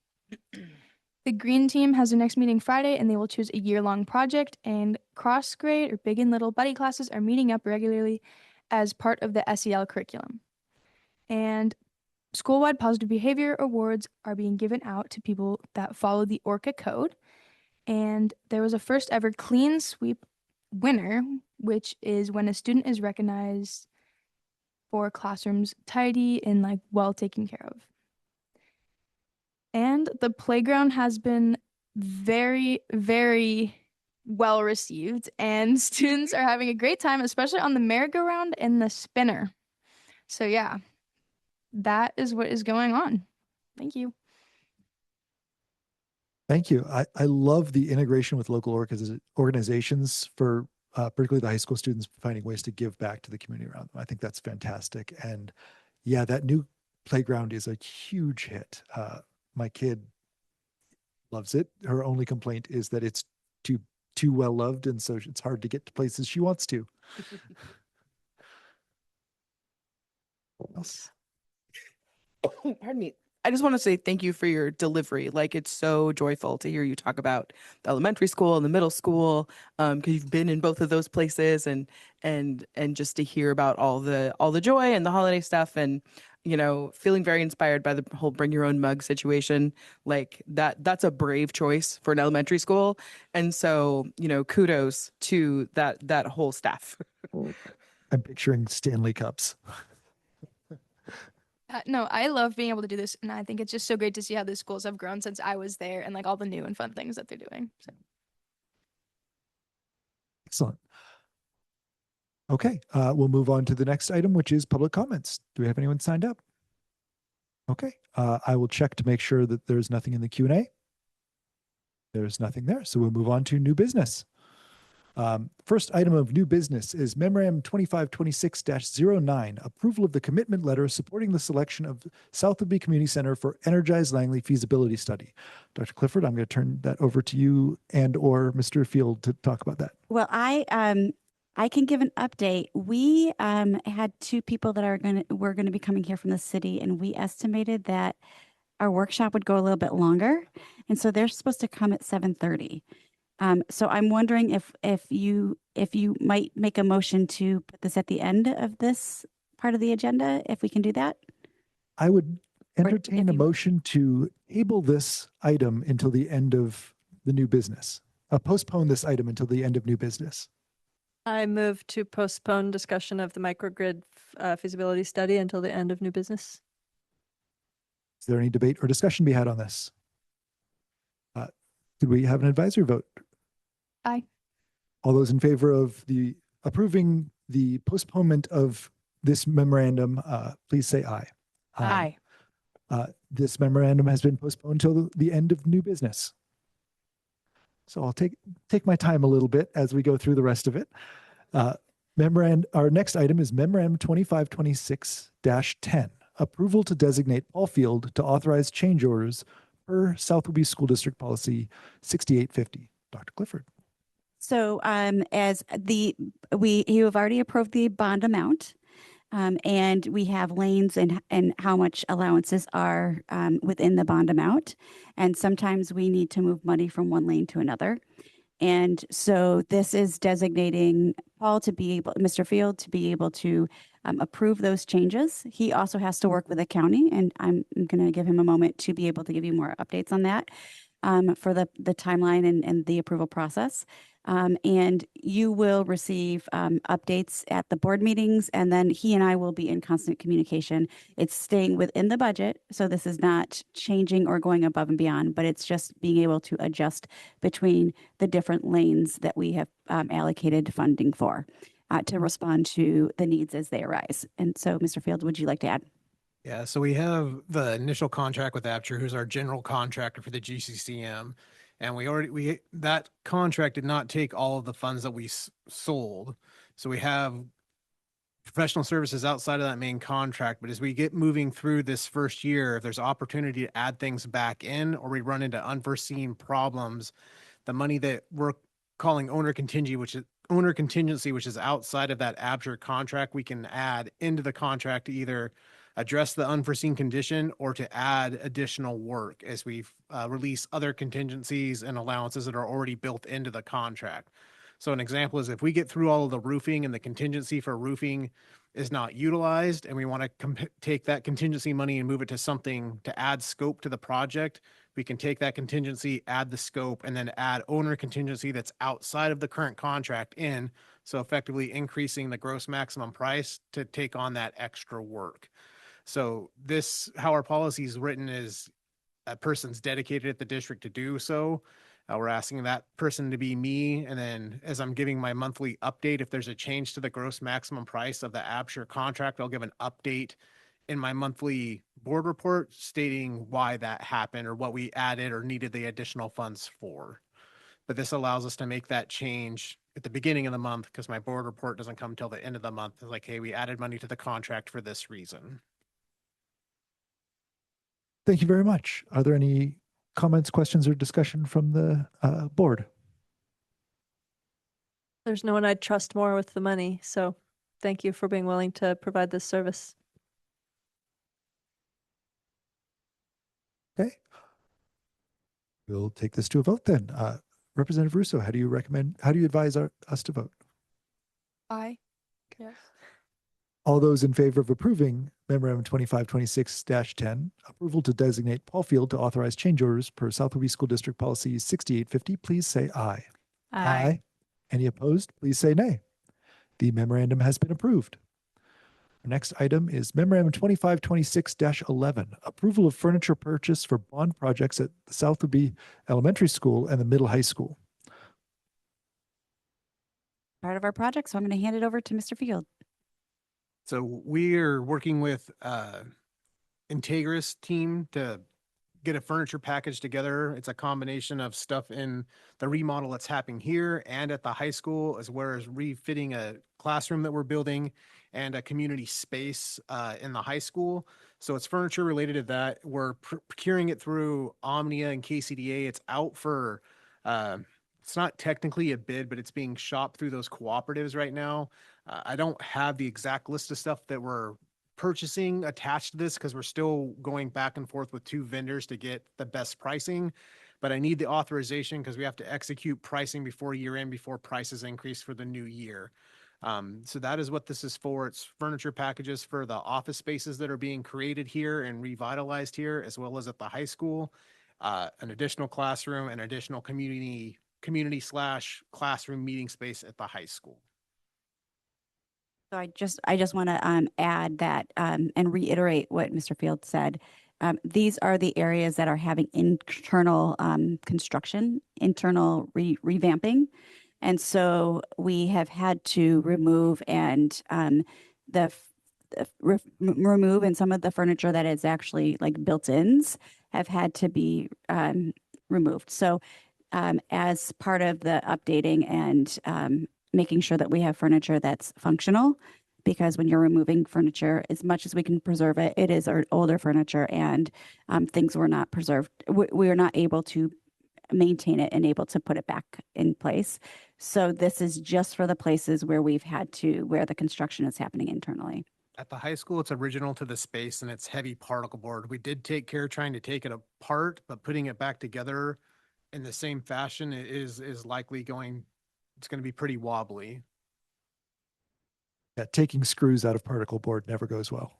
The green team has their next meeting Friday, and they will choose a year-long project, and cross grade or big and little buddy classes are meeting up regularly as part of the SEL curriculum. And school-wide positive behavior awards are being given out to people that follow the ORCA code. And there was a first ever clean sweep winner, which is when a student is recognized for classrooms tidy and like well taken care of. And the playground has been very, very well received, and students are having a great time, especially on the merry-go-round and the spinner. So yeah, that is what is going on. Thank you. Thank you. I love the integration with local organizations for particularly the high school students finding ways to give back to the community around them. I think that's fantastic. And yeah, that new playground is a huge hit. My kid loves it. Her only complaint is that it's too well loved, and so it's hard to get to places she wants to. What else? Pardon me. I just want to say thank you for your delivery. Like, it's so joyful to hear you talk about the elementary school and the middle school, because you've been in both of those places, and just to hear about all the joy and the holiday stuff, and feeling very inspired by the whole bring your own mug situation. Like that's a brave choice for an elementary school, and so kudos to that whole staff. I'm picturing Stanley Cups. No, I love being able to do this, and I think it's just so great to see how the schools have grown since I was there, and like all the new and fun things that they're doing. So. Excellent. Okay, we'll move on to the next item, which is public comments. Do we have anyone signed up? Okay, I will check to make sure that there's nothing in the Q&A. There's nothing there, so we'll move on to new business. First item of new business is Memorandum 2526-09, approval of the commitment letter supporting the selection of South Whidbey Community Center for Energize Langley feasibility study. Dr. Clifford, I'm going to turn that over to you and or Mr. Field to talk about that. Well, I can give an update. We had two people that were going to be coming here from the city, and we estimated that our workshop would go a little bit longer, and so they're supposed to come at 7:30. So I'm wondering if you might make a motion to put this at the end of this part of the agenda, if we can do that. I would entertain a you- motion to table this item until the end of the new business. Postpone this item until the end of new business. I move to postpone discussion of the microgrid feasibility study until the end of new business. Is there any debate or discussion to be had on this? Could we have an advisory vote? Aye. All those in favor of the approving the postponement of this memorandum, please say aye. Aye. This memorandum has been postponed till the end of new business. So I'll take my time a little bit as we go through the rest of it. Our next item is Memorandum 2526-10, approval to designate Paul Field to authorize change orders per South Whidbey School District Policy 6850. Dr. Clifford. So you have already approved the bond amount, and we have lanes and how much allowances are within the bond amount. And sometimes we need to move money from one lane to another. And so this is designating Paul Mr. Field to be able to approve those changes. He also has to work with the county, and I'm going to give him a moment to be able to give you more updates on that for the timeline and the approval process. And you will receive updates at the board meetings, and then he and I will be in constant communication. It's staying within the budget, so this is not changing or going above and beyond, but it's just being able to adjust between the different lanes that we have allocated funding for to respond to the needs as they arise. And so, Mr. Field, would you like to add? Yeah, so we have the initial contract with Apture, who's our general contractor for the GCCM. And that contract did not take all of the funds that we sold. So we have professional services outside of that main contract. But as we get moving through this first year, if there's opportunity to add things back in, or we run into unforeseen problems, the money that we're calling owner contingency, which is outside of that Absher contract, we can add into the contract to either address the unforeseen condition or to add additional work as we release other contingencies and allowances that are already built into the contract. So an example is if we get through all of the roofing and the contingency for roofing is not utilized, and we want to take that contingency money and move it to something to add scope to the project, we can take that contingency, add the scope, and then add owner contingency that's outside of the current contract in. So effectively increasing the gross maximum price to take on that extra work. So this, how our policy is written, is a person's dedicated at the district to do so. We're asking that person to be me. And then as I'm giving my monthly update, if there's a change to the gross maximum price of the Absher contract, I'll give an update in my monthly board report stating why that happened or what we added or needed the additional funds for. But this allows us to make that change at the beginning of the month because my board report doesn't come till the end of the month. It's like, hey, we added money to the contract for this reason. Thank you very much. Are there any comments, questions, or discussion from the board? There's no one I'd trust more with the money, so thank you for being willing to provide this service. Okay. We'll take this to a vote then. Representative Russo, how do you advise us to vote? Aye. Yes. All those in favor of approving Memorandum 2526-10, approval to designate Paul Field to authorize change orders per South Louis School District Policy 6850, please say aye. Aye. Any opposed, please say nay. The memorandum has been approved. Our next item is Memorandum 2526-11, approval of furniture purchase for bond projects at the South Louis Elementary School and the Middle High School. Part of our project, so I'm going to hand it over to Mr. Field. So we are working with Integris team to get a furniture package together. It's a combination of stuff in the remodel that's happening here and at the high school, as well as refitting a classroom that we're building and a community space in the high school. So it's furniture related to that. We're procuring it through Omnia and KCDA. It's out for, it's not technically a bid, but it's being shopped through those cooperatives right now. I don't have the exact list of stuff that we're purchasing attached to this because we're still going back and forth with two vendors to get the best pricing. But I need the authorization because we have to execute pricing before year end, before prices increase for the new year. So that is what this is for. It's furniture packages for the office spaces that are being created here and revitalized here, as well as at the high school, an additional classroom and additional community/classroom meeting space at the high school. So I just want to add that and reiterate what Mr. Field said. These are the areas that are having internal construction, internal revamping. And so we have had to remove and remove, and some of the furniture that is actually like built-ins have had to be removed. So as part of the updating and making sure that we have furniture that's functional, because when you're removing furniture, as much as we can preserve it, it is our older furniture and things were not preserved. We are not able to maintain it and able to put it back in place. So this is just for the places where where the construction is happening internally. At the high school, it's original to the space and it's heavy particle board. We did take care trying to take it apart, but putting it back together in the same fashion is likely it's going to be pretty wobbly. Yeah, taking screws out of particle board never goes well.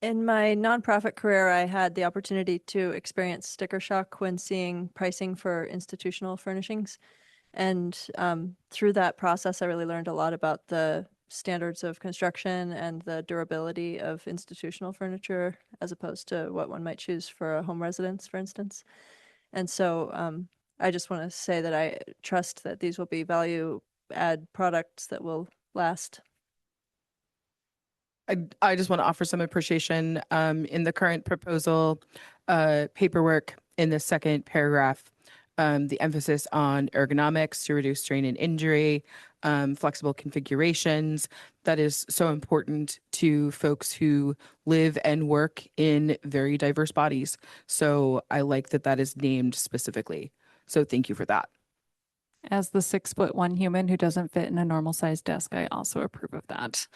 In my nonprofit career, I had the opportunity to experience sticker shock when seeing pricing for institutional furnishings. And through that process, I really learned a lot about the standards of construction and the durability of institutional furniture as opposed to what one might choose for a home residence, for instance. And so I just want to say that I trust that these will be value add products that will last. I just want to offer some appreciation in the current proposal paperwork in the second paragraph. the emphasis on ergonomics to reduce strain and injury, flexible configurations. That is so important to folks who live and work in very diverse bodies. So I like that that is named specifically. So thank you for that. As the 6'1" human who doesn't fit in a normal sized desk, I also approve of that.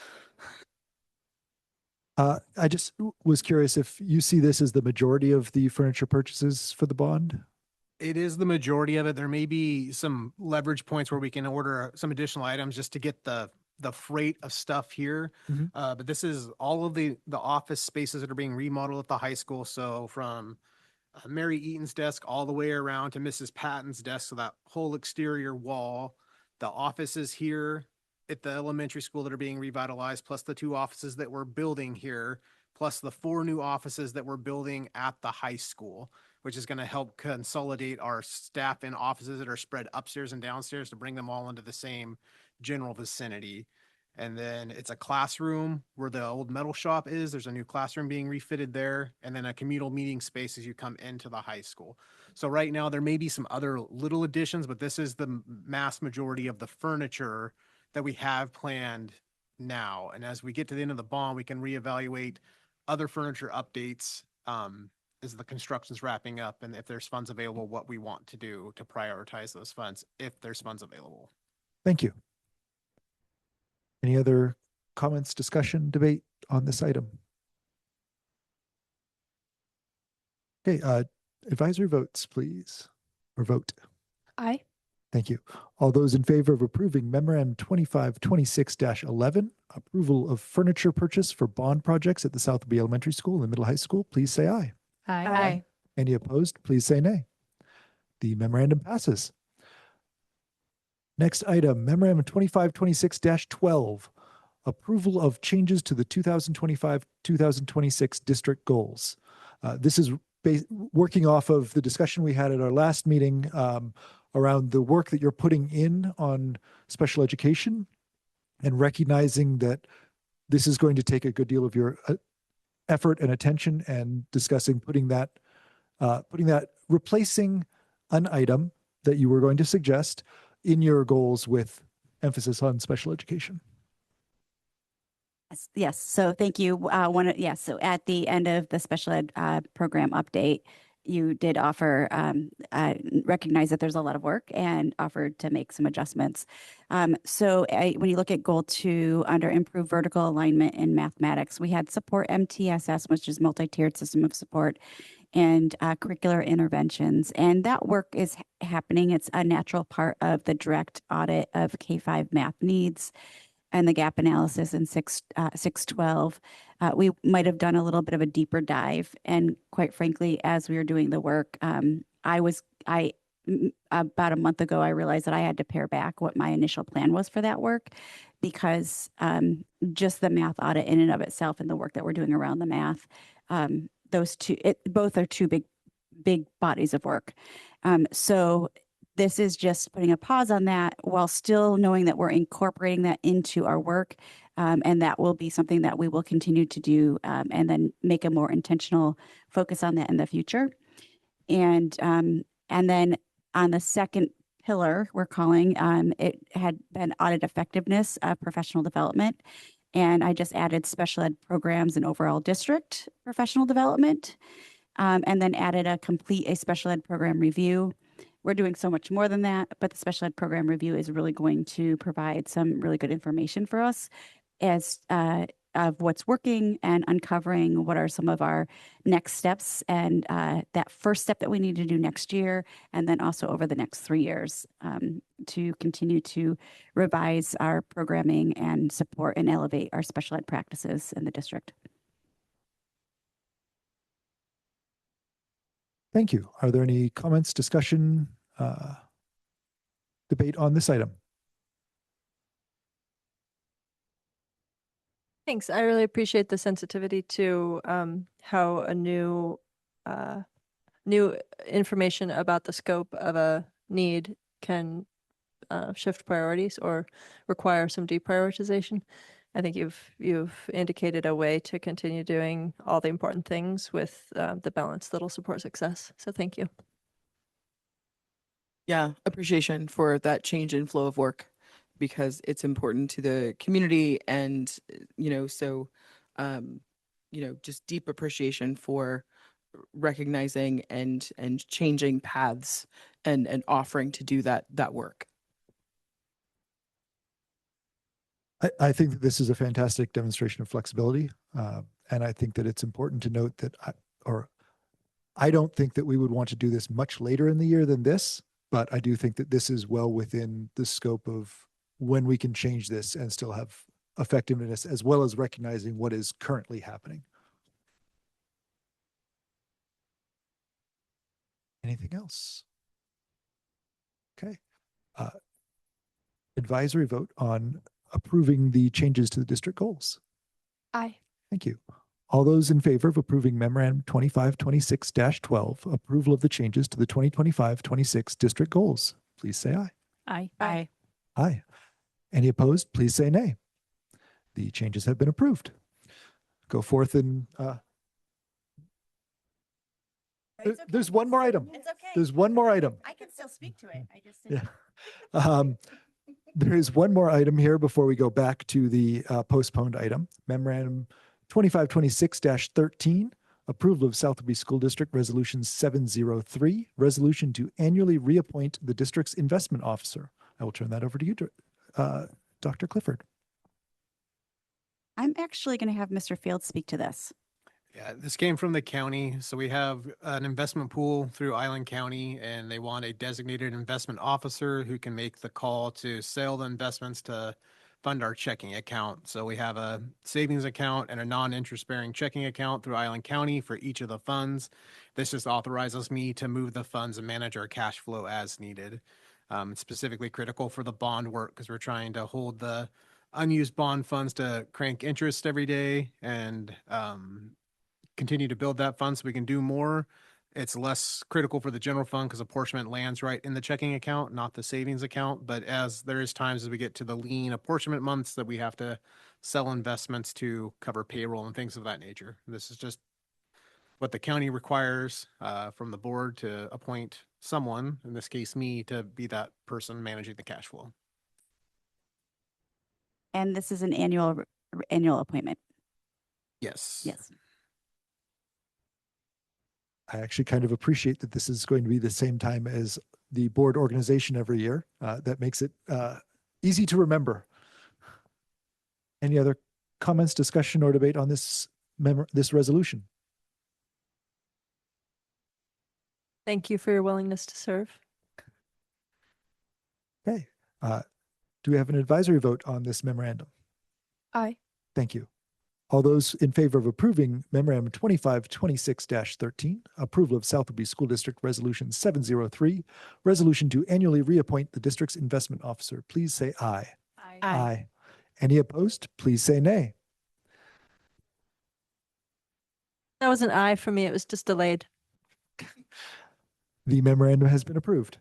I just was curious if you see this as the majority of the furniture purchases for the bond? It is the majority of it. There may be some leverage points where we can order some additional items just to get the freight of stuff here. Mhm. But this is all of the office spaces that are being remodeled at the high school. So from Mary Eaton's desk all the way around to Mrs. Patton's desk. So that whole exterior wall, the offices here at the elementary school that are being revitalized, plus the 2 offices that we're building here, plus the 4 new offices that we're building at the high school, which is going to help consolidate our staff in offices that are spread upstairs and downstairs to bring them all into the same general vicinity. And then it's a classroom where the old metal shop is. There's a new classroom being refitted there, and then a communal meeting space as you come into the high school. So right now there may be some other little additions, but this is the mass majority of the furniture that we have planned now. And as we get to the end of the bond, we can reevaluate other furniture updates as the construction's wrapping up, and if there's funds available, what we want to do to prioritize those funds if there's funds available. Thank you. Any other comments, discussion, debate on this item? Okay, advisory votes, please, or vote. Aye. Thank you. All those in favor of approving memorandum 2526-11, approval of furniture purchase for bond projects at the Southerby Elementary School and Middle High School, please say aye. Aye. Any opposed, please say nay. The memorandum passes. Next item, memorandum 2526-12, approval of changes to the 2025-2026 district goals. This is working off of the discussion we had at our last meeting around the work that you're putting in on special education and recognizing that this is going to take a good deal of your effort and attention, and discussing putting that replacing an item that you were going to suggest in your goals with emphasis on special education. Yes. So thank you. So at the end of the special ed program update, you did offer, recognize that there's a lot of work and offered to make some adjustments. When you look at goal 2 under improve vertical alignment in mathematics, we had support MTSS, which is multi-tiered system of support, and curricular interventions. And that work is happening. It's a natural part of the direct audit of K-5 math needs and the gap analysis in 612. We might have done a little bit of a deeper dive. And quite frankly, as we were doing the work, about a month ago, I realized that I had to pare back what my initial plan was for that work, because just the math audit in and of itself and the work that we're doing around the math, both are 2 big bodies of work. So this is just putting a pause on that while still knowing that we're incorporating that into our work. And that will be something that we will continue to do, and then make a more intentional focus on that in the future. And then on the second pillar, we're calling, it had been audit effectiveness, professional development. And I just added special ed programs and overall district professional development, and then added a special ed program review. We're doing so much more than that, but the special ed program review is really going to provide some really good information for us as of what's working and uncovering what are some of our next steps, and that first step that we need to do next year, and then also over the next 3 years to continue to revise our programming and support and elevate our special ed practices in the district. Thank you. Are there any comments, discussion, debate on this item? Thanks. I really appreciate the sensitivity to how a new information about the scope of a need can shift priorities or require some deprioritization. I think you've indicated a way to continue doing all the important things with the balance that'll support success. So thank you. Yeah, appreciation for that change in flow of work because it's important to the community and, just deep appreciation for recognizing and changing paths and offering to do that work. I think that this is a fantastic demonstration of flexibility. And I think that it's important to note that I don't think that we would want to do this much later in the year than this, but I do think that this is well within the scope of when we can change this and still have effectiveness, as well as recognizing what is currently happening. Anything else? Okay. Advisory vote on approving the changes to the district goals. Aye. Thank you. All those in favor of approving Memorandum 2526-12, approval of the changes to the 2025-26 district goals, please say aye. Aye. Aye. Aye. Any opposed, please say nay. The changes have been approved. Go forth and there's one more item. It's okay. There's one more item. I can still speak to it. I just Yeah. There is one more item here before we go back to the postponed item. Memorandum 2526-13, approval of Southerby School District Resolution 703, resolution to annually reappoint the district's investment officer. I will turn that over to you, Dr. Clifford. I'm actually going to have Mr. Fields speak to this. Yeah, this came from the county. So we have an investment pool through Island County, and they want a designated investment officer who can make the call to sell the investments to fund our checking account. So we have a savings account and a non-interest bearing checking account through Island County for each of the funds. This just authorizes me to move the funds and manage our cash flow as needed. It's specifically critical for the bond work because we're trying to hold the unused bond funds to crank interest every day and continue to build that fund so we can do more. It's less critical for the general fund because apportionment lands right in the checking account, not the savings account. But as there is times as we get to the lean apportionment months that we have to sell investments to cover payroll and things of that nature. This is just what the county requires from the board to appoint someone, in this case me, to be that person managing the cash flow. And this is an annual appointment. Yes. Yes. I actually kind of appreciate that this is going to be the same time as the board organization every year. That makes it easy to remember. Any other comments, discussion, or debate on this resolution? Thank you for your willingness to serve. Okay. Do we have an advisory vote on this memorandum? Aye. Thank you. All those in favor of approving Memorandum 2526-13, approval of Southerby School District Resolution 703, resolution to annually reappoint the district's investment officer, please say aye. Aye. Any opposed? Please say nay. That was an aye for me. It was just delayed. The memorandum has been approved.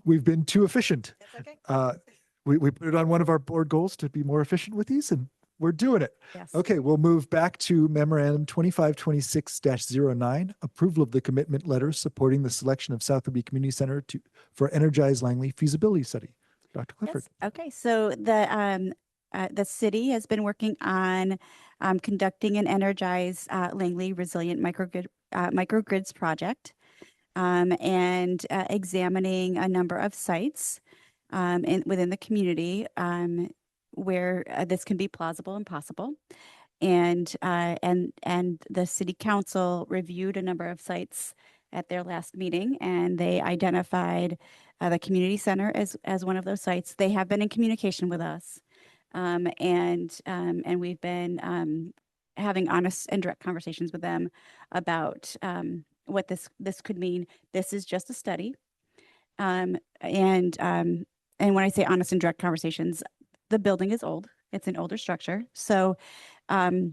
We've been too efficient. That's okay. We put it on one of our board goals to be more efficient with these, and we're doing it. Yes. Okay, we'll move back to Memorandum 2526-09, approval of the commitment letter supporting the selection of Southerby Community Center for Energize Langley feasibility study. Dr. Clifford. Yes. Okay, so the city has been working on conducting an Energize Langley Resilient Microgrids project and examining a number of sites within the community where this can be plausible and possible. And the city council reviewed a number of sites at their last meeting, and they identified the community center as one of those sites. They have been in communication with us, and we've been having honest and direct conversations with them about what this could mean. This is just a study, and when I say honest and direct conversations, the building is old. It's an older structure. So, so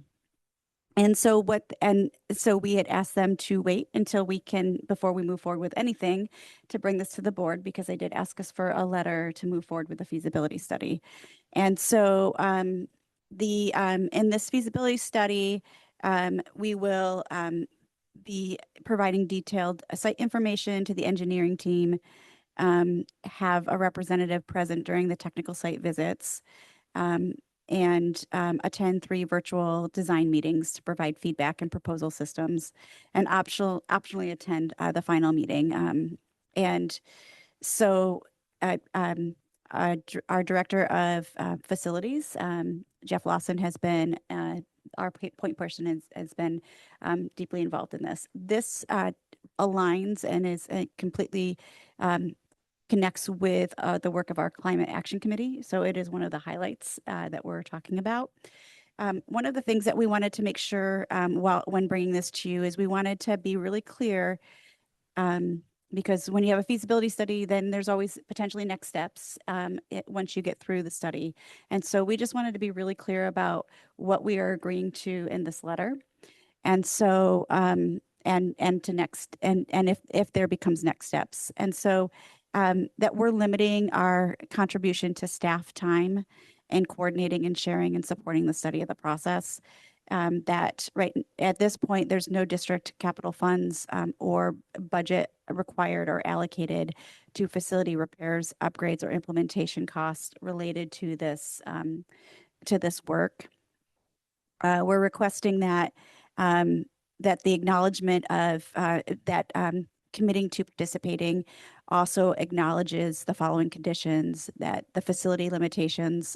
we had asked them to wait until before we move forward with anything, to bring this to the board, because they did ask us for a letter to move forward with the feasibility study. And so, in this feasibility study, we will be providing detailed site information to the engineering team, have a representative present during the technical site visits, and attend 3 virtual design meetings to provide feedback and proposal systems, and optionally attend the final meeting. And so our director of facilities, Jeff Lawson, has been our point person, has been deeply involved in this. This aligns and is completely connects with the work of our Climate Action Committee. So it is one of the highlights that we're talking about. One of the things that we wanted to make sure when bringing this to you is we wanted to be really clear, because when you have a feasibility study, then there's always potentially next steps once you get through the study. And so we just wanted to be really clear about what we are agreeing to in this letter. And so, and to next, and if there becomes next steps. And so that we're limiting our contribution to staff time and coordinating and sharing and supporting the study of the process. That right at this point, there's no district capital funds or budget required or allocated to facility repairs, upgrades, or implementation costs related to this work. We're requesting that that the acknowledgement of that committing to participating also acknowledges the following conditions: that the facility limitations,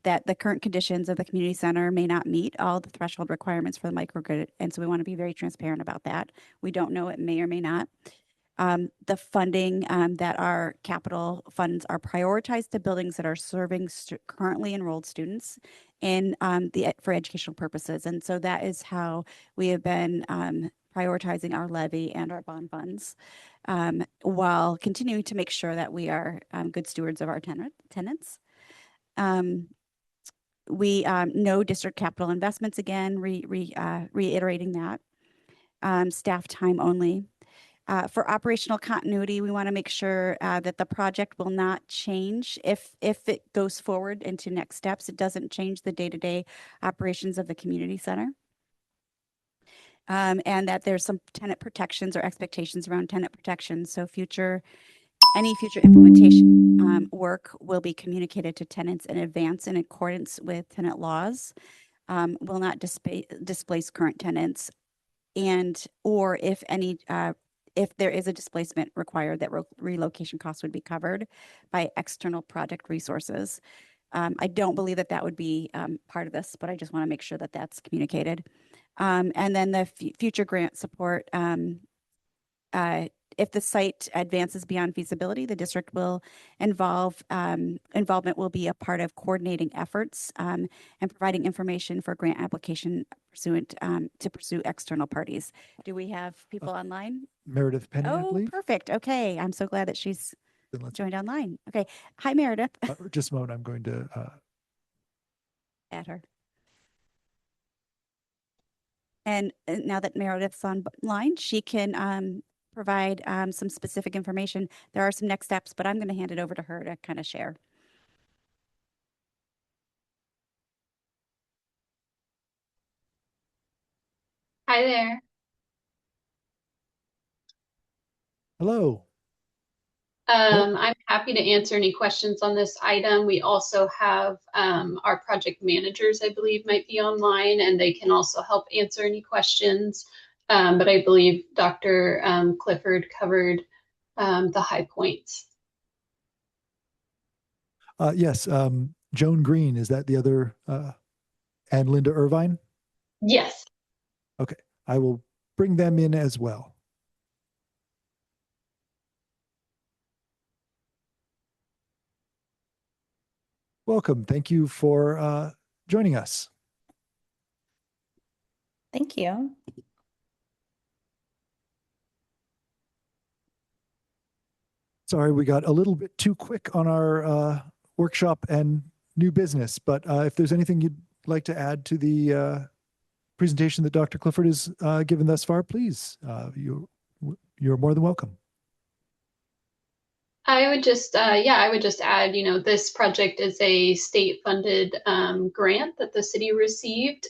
that the current conditions of the community center may not meet all the threshold requirements for the microgrid. And so we want to be very transparent about that. We don't know, it may or may not. The funding, that our capital funds are prioritized to buildings that are serving currently enrolled students in for educational purposes. And so that is how we have been prioritizing our levy and our bond funds, while continuing to make sure that we are good stewards of our tenants. We no district capital investments, again, reiterating that. Staff time only. For operational continuity, we want to make sure that the project will not change if it goes forward into next steps. It doesn't change the day-to-day operations of the community center. And that there's some tenant protections or expectations around tenant protections. So any future implementation work will be communicated to tenants in advance in accordance with tenant laws, will not displace current tenants, and or if there is a displacement required, that relocation costs would be covered by external project resources. I don't believe that would be part of this, but I just want to make sure that that's communicated. And then the future grant support, if the site advances beyond feasibility, the district will involvement will be a part of coordinating efforts and providing information for grant application pursuant to pursue external parties. Do we have people online? Meredith Penny, I Oh, believe. perfect. Okay. I'm so glad that she's Then let's joined online. Okay. Hi, Meredith. just a moment. I'm going to Add her. And now that Meredith's online, she can provide some specific information. There are some next steps, but I'm going to hand it over to her to kind of share. Hi there. hello. I'm happy to answer any questions on this item. We also have our project managers, I believe, might be online, and they can also help answer any questions. But I believe Dr. Clifford covered the high points. Yes, Joan Green, is that the other, and Linda Irvine? Yes. Okay, I will bring them in as well. Welcome. Thank you for joining us. Thank you. Sorry, we got a little bit too quick on our workshop and new business, but if there's anything you'd like to add to the presentation that Dr. Clifford has given thus far, please, you're more than welcome. I would just, I would just add, this project is a state-funded grant that the city received.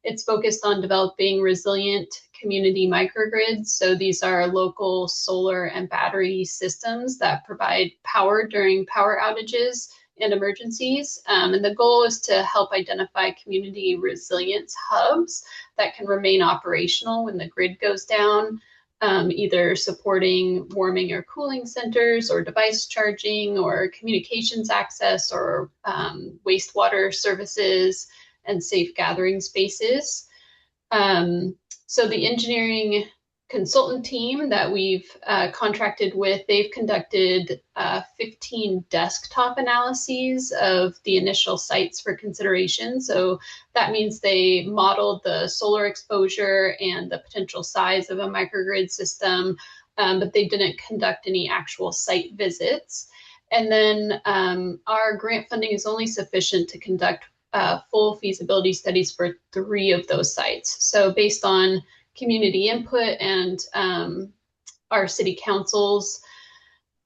It's focused on developing resilient community microgrids. So these are local solar and battery systems that provide power during power outages and emergencies. And the goal is to help identify community resilience hubs that can remain operational when the grid goes down, either supporting warming or cooling centers or device charging or communications access or wastewater services and safe gathering spaces. So the engineering consultant team that we've contracted with, they've conducted 15 desktop analyses of the initial sites for consideration. So that means they modeled the solar exposure and the potential size of a microgrid system, but they didn't conduct any actual site visits. And then our grant funding is only sufficient to conduct full feasibility studies for 3 of those sites. So based on community input and our city council's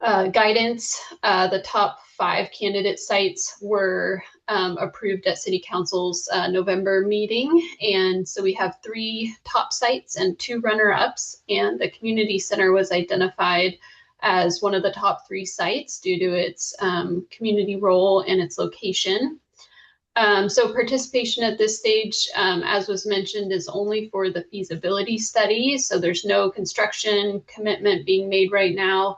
guidance, the top 5 candidate sites were approved at city council's November meeting. And so we have 3 top sites and 2 runner-ups, and the community center was identified as one of the top 3 sites due to its community role and its location. So participation at this stage, as was mentioned, is only for the feasibility study. So there's no construction commitment being made right now.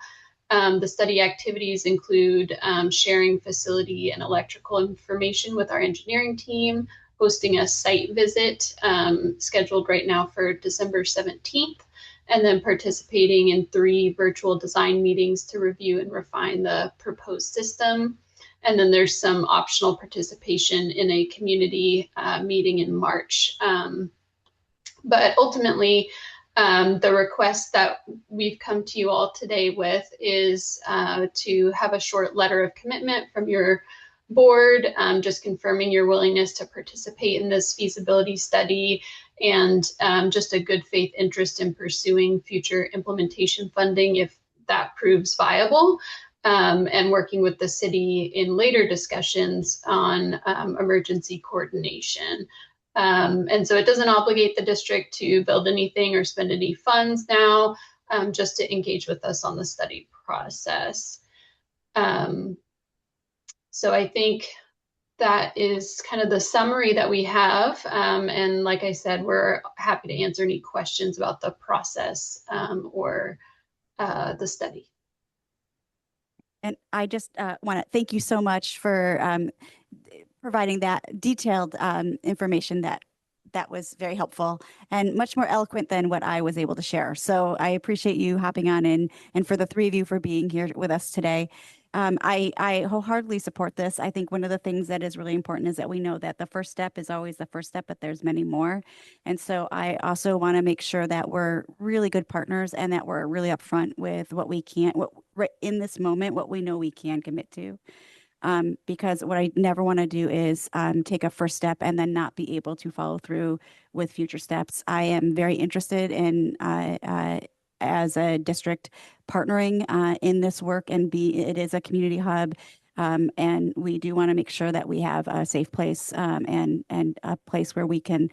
The study activities include sharing facility and electrical information with our engineering team, hosting a site visit scheduled right now for December 17th, and then participating in 3 virtual design meetings to review and refine the proposed system. And then there's some optional participation in a community meeting in March. But ultimately, the request that we've come to you all today with is to have a short letter of commitment from your board, just confirming your willingness to participate in this feasibility study and just a good faith interest in pursuing future implementation funding if that proves viable. And working with the city in later discussions on emergency coordination. And so it doesn't obligate the district to build anything or spend any funds now, just to engage with us on the study process. So I think that is kind of the summary that we have. And like I said, we're happy to answer any questions about the process or the study. And I just want to thank you so much for providing that detailed information that was very helpful and much more eloquent than what I was able to share. So I appreciate you hopping on in, and for the 3 of you for being here with us today. I wholeheartedly support this. I think one of the things that is really important is that we know that the first step is always the first step, but there's many more. And so I also want to make sure that we're really good partners and that we're really upfront with what we can't, right in this moment, what we know we can commit to. Because what I never want to do is take a first step and then not be able to follow through with future steps. I am very interested in as a district partnering in this work, and it is a community hub. And we do want to make sure that we have a safe place and a place where we can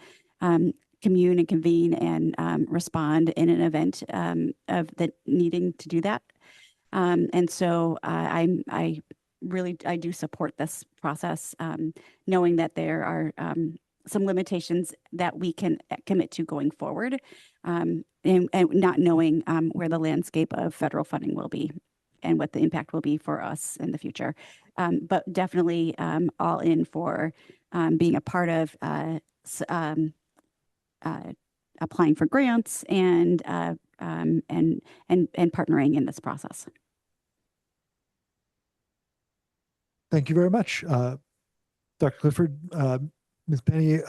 commune and convene and respond in an event of the needing to do that. And so I do support this process, knowing that there are some limitations that we can commit to going forward, and not knowing where the landscape of federal funding will be and what the impact will be for us in the future. But definitely all in for being a part of applying for grants and partnering in this process. Thank you very much, Dr. Clifford, Ms. Penny,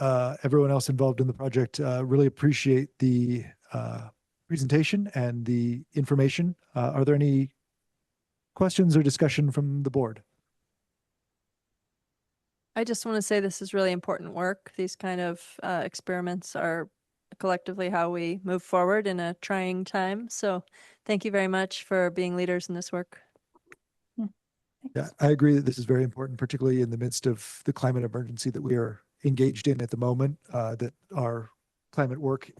everyone else involved in the project. Really appreciate the presentation and the information. Are there any questions or discussion from the board? I just want to say this is really important work. These kind of experiments are collectively how we move forward in a trying time. So thank you very much for being leaders in this work. Yeah, I agree that this is very important, particularly in the midst of the climate emergency that we are engaged in at the moment, that our climate work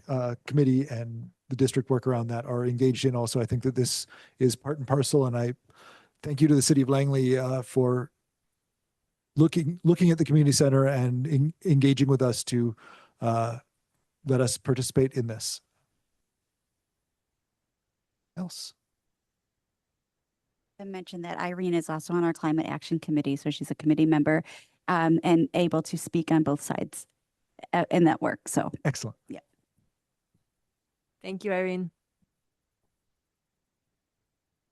committee and the district work around that are engaged in also. I think that this is part and parcel, and I thank you to the city of Langley for looking at the community center and engaging with us to let us participate in this. Else? I mentioned that Irene is also on our climate action committee, so she's a committee member and able to speak on both sides in that work. So Excellent. yeah. Thank you, Irene.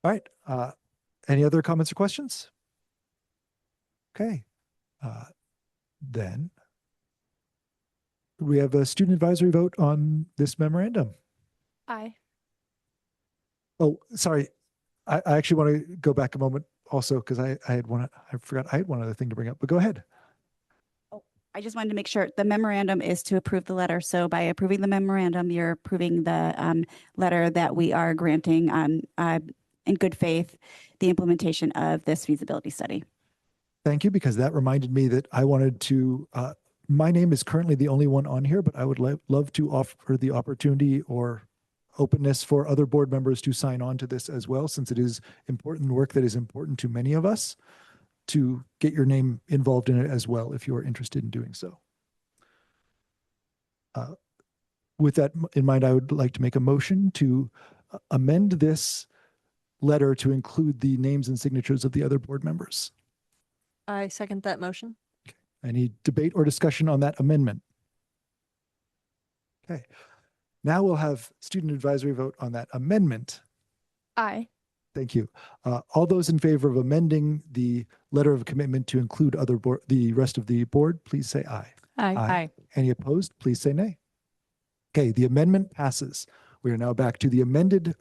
All right. Any other comments or questions? Okay. Then we have a student advisory vote on this memorandum. Aye. Oh, sorry. I actually want to go back a moment also because I forgot I had one other thing to bring up, but go ahead. I just wanted to make sure the memorandum is to approve the letter. So by approving the memorandum, you're approving the letter that we are granting in good faith the implementation of this feasibility study. Thank you, because that reminded me that I wanted to, my name is currently the only one on here, but I would love to offer the opportunity or openness for other board members to sign on to this as well, since it is important work that is important to many of us, to get your name involved in it as well if you are interested in doing so. With that in mind, I would like to make a motion to amend this letter to include the names and signatures of the other board members. I second that motion. Any debate or discussion on that amendment? Okay. Now we'll have student advisory vote on that amendment. Aye. Thank you. All those in favor of amending the letter of commitment to include the rest of the board, please say aye. Aye. Aye. Any opposed, please say nay. Okay, the amendment passes. We are now back to the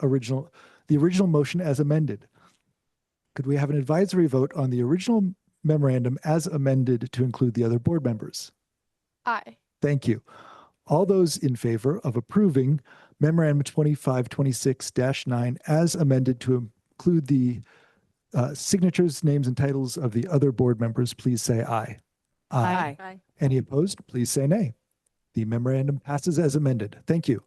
original motion as amended. Could we have an advisory vote on the original memorandum as amended to include the other board members? Aye. Thank you. All those in favor of approving Memorandum 2526-9 as amended to include the signatures, names, and titles of the other board members, please say aye. Aye. Aye. Any opposed, please say nay. The memorandum passes as amended. Thank you.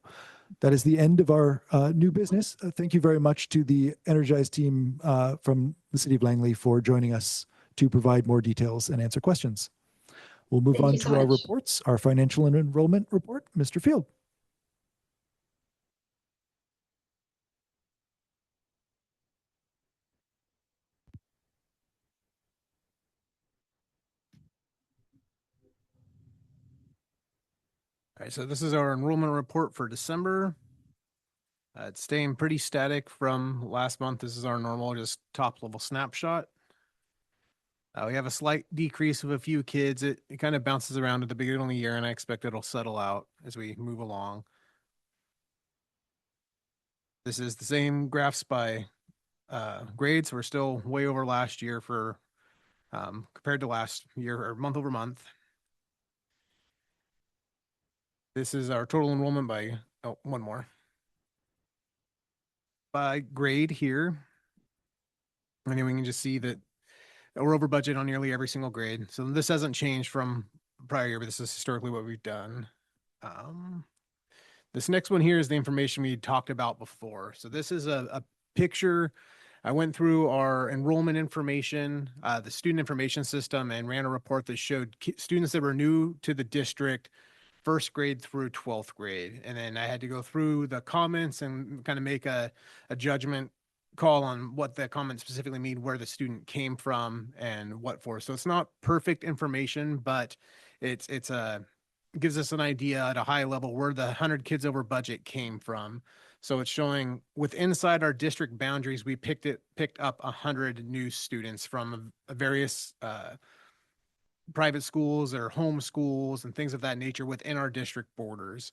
That is the end of our new business. Thank you very much to the Energize team from the City of Langley for joining us to provide more details and answer questions. We'll move Thank on you to so our much. reports, our financial and enrollment report. Mr. Field. All right, so this is our enrollment report for December. It's staying pretty static from last month. This is our normal, just top level snapshot. We have a slight decrease of a few kids. It kind of bounces around at the beginning of the year, and I expect it'll settle out as we move along. This is the same graphs by grades. We're still way over last year for compared to last year or month over month. This is our total enrollment by, oh, one more. By grade here. And then we can just see that we're over budget on nearly every single grade. So this hasn't changed from prior year, but this is historically what we've done. This next one here is the information we talked about before. So this is a picture. I went through our enrollment information, the student information system, and ran a report that showed students that were new to the district, first grade through 12th grade. And then I had to go through the comments and kind of make a judgment call on what the comments specifically mean, where the student came from and what for. So it's not perfect information, but it gives us an idea at a high level where the 100 kids over budget came from. So it's showing with inside our district boundaries, we picked up 100 new students from various private schools or home schools and things of that nature within our district borders.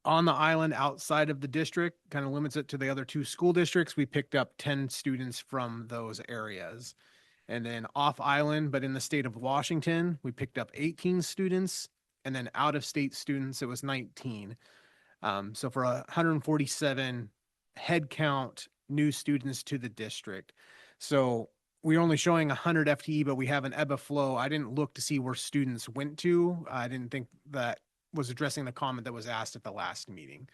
On the island outside of the district, kind of limits it to the other two school districts. We picked up 10 students from those areas. And then off island, but in the state of Washington, we picked up 18 students. And then out of state students, it was 19. So for 147 head count new students to the district. So we're only showing 100 FTE, but we have an ebb of flow. I didn't look to see where students went to. I didn't think that was addressing the comment that was asked at the last meeting.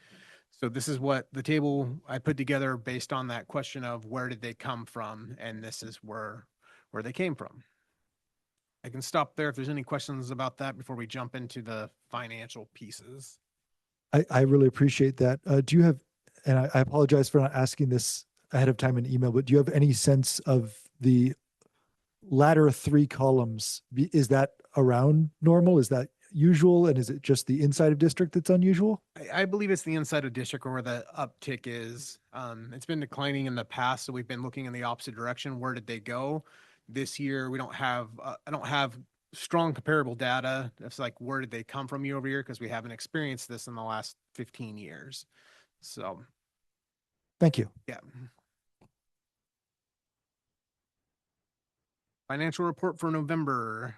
So this is what the table I put together based on that question of where did they come from? And this is where they came from. I can stop there if there's any questions about that before we jump into the financial pieces. I really appreciate that. Do you have, and I apologize for not asking this ahead of time in email, but do you have any sense of the latter 3 columns? Is that around normal? Is that usual? And is it just the inside of district that's unusual? I believe it's the inside of district where the uptick is. It's been declining in the past, so we've been looking in the opposite direction. Where did they go? This year, we don't have, I don't have strong comparable data. It's like, where did they come from year over year? Because we haven't experienced this in the last 15 years. So, Thank you. yeah. Financial report for November.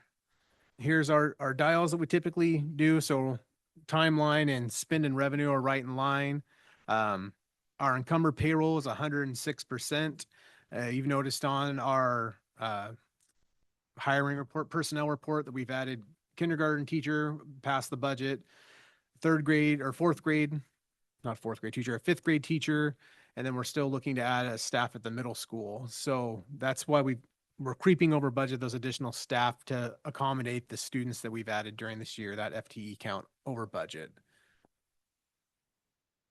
Here's our dials that we typically do. So timeline and spend and revenue are right in line. Our encumbered payroll is 106%. You've noticed on our hiring report, personnel report, that we've added kindergarten teacher past the budget, 3rd grade or 4th grade, not 4th grade teacher, a 5th grade teacher. And then we're still looking to add a staff at the middle school. So that's why we're creeping over budget, those additional staff to accommodate the students that we've added during this year, that FTE count over budget.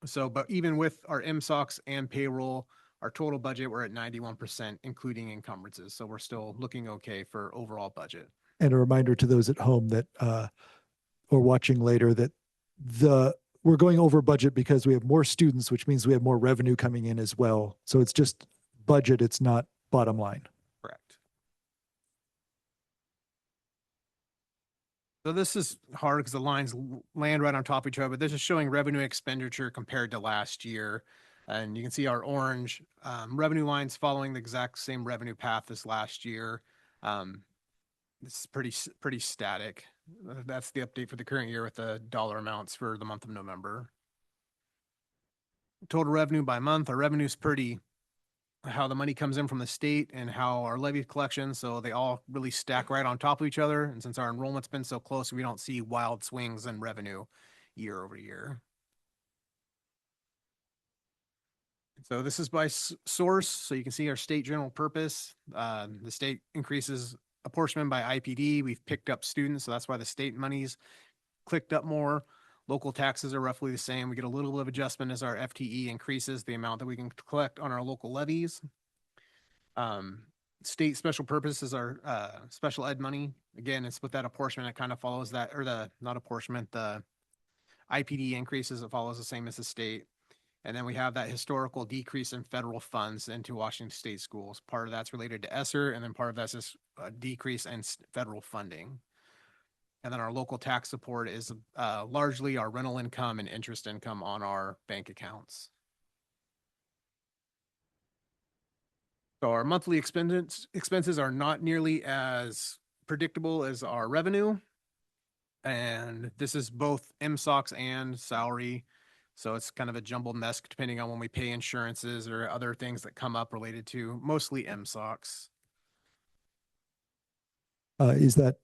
So, but even with our MSOCs and payroll, our total budget, we're at 91%, including encumbrances. So we're still looking okay for overall budget. And a reminder to those at home that, or watching later, that we're going over budget because we have more students, which means we have more revenue coming in as well. So it's just budget. It's not bottom line. Correct. So this is hard because the lines land right on top of each other, but this is showing revenue expenditure compared to last year. And you can see our orange revenue lines following the exact same revenue path as last year. This is pretty static. That's the update for the current year with the dollar amounts for the month of November. Total revenue by month. Our revenue is pretty, how the money comes in from the state and how our levy collection. So they all really stack right on top of each other. And since our enrollment's been so close, we don't see wild swings in revenue year over year. So this is by source. So you can see our state general purpose. The state increases apportionment by IPD. We've picked up students, so that's why the state money's clicked up more. Local taxes are roughly the same. We get a little bit of adjustment as our FTE increases the amount that we can collect on our local levies. State special purpose is our special ed money. Again, it's with that apportionment. It kind of follows that, or not apportionment, the IPD increases. It follows the same as the state. And then we have that historical decrease in federal funds into Washington State schools. Part of that's related to ESSER, and then part of that's just a decrease in federal funding. And then our local tax support is largely our rental income and interest income on our bank accounts. So our monthly expenses are not nearly as predictable as our revenue. And this is both MSOCs and salary. So it's kind of a jumbled mess depending on when we pay insurances or other things that come up related to mostly MSOCs. Is that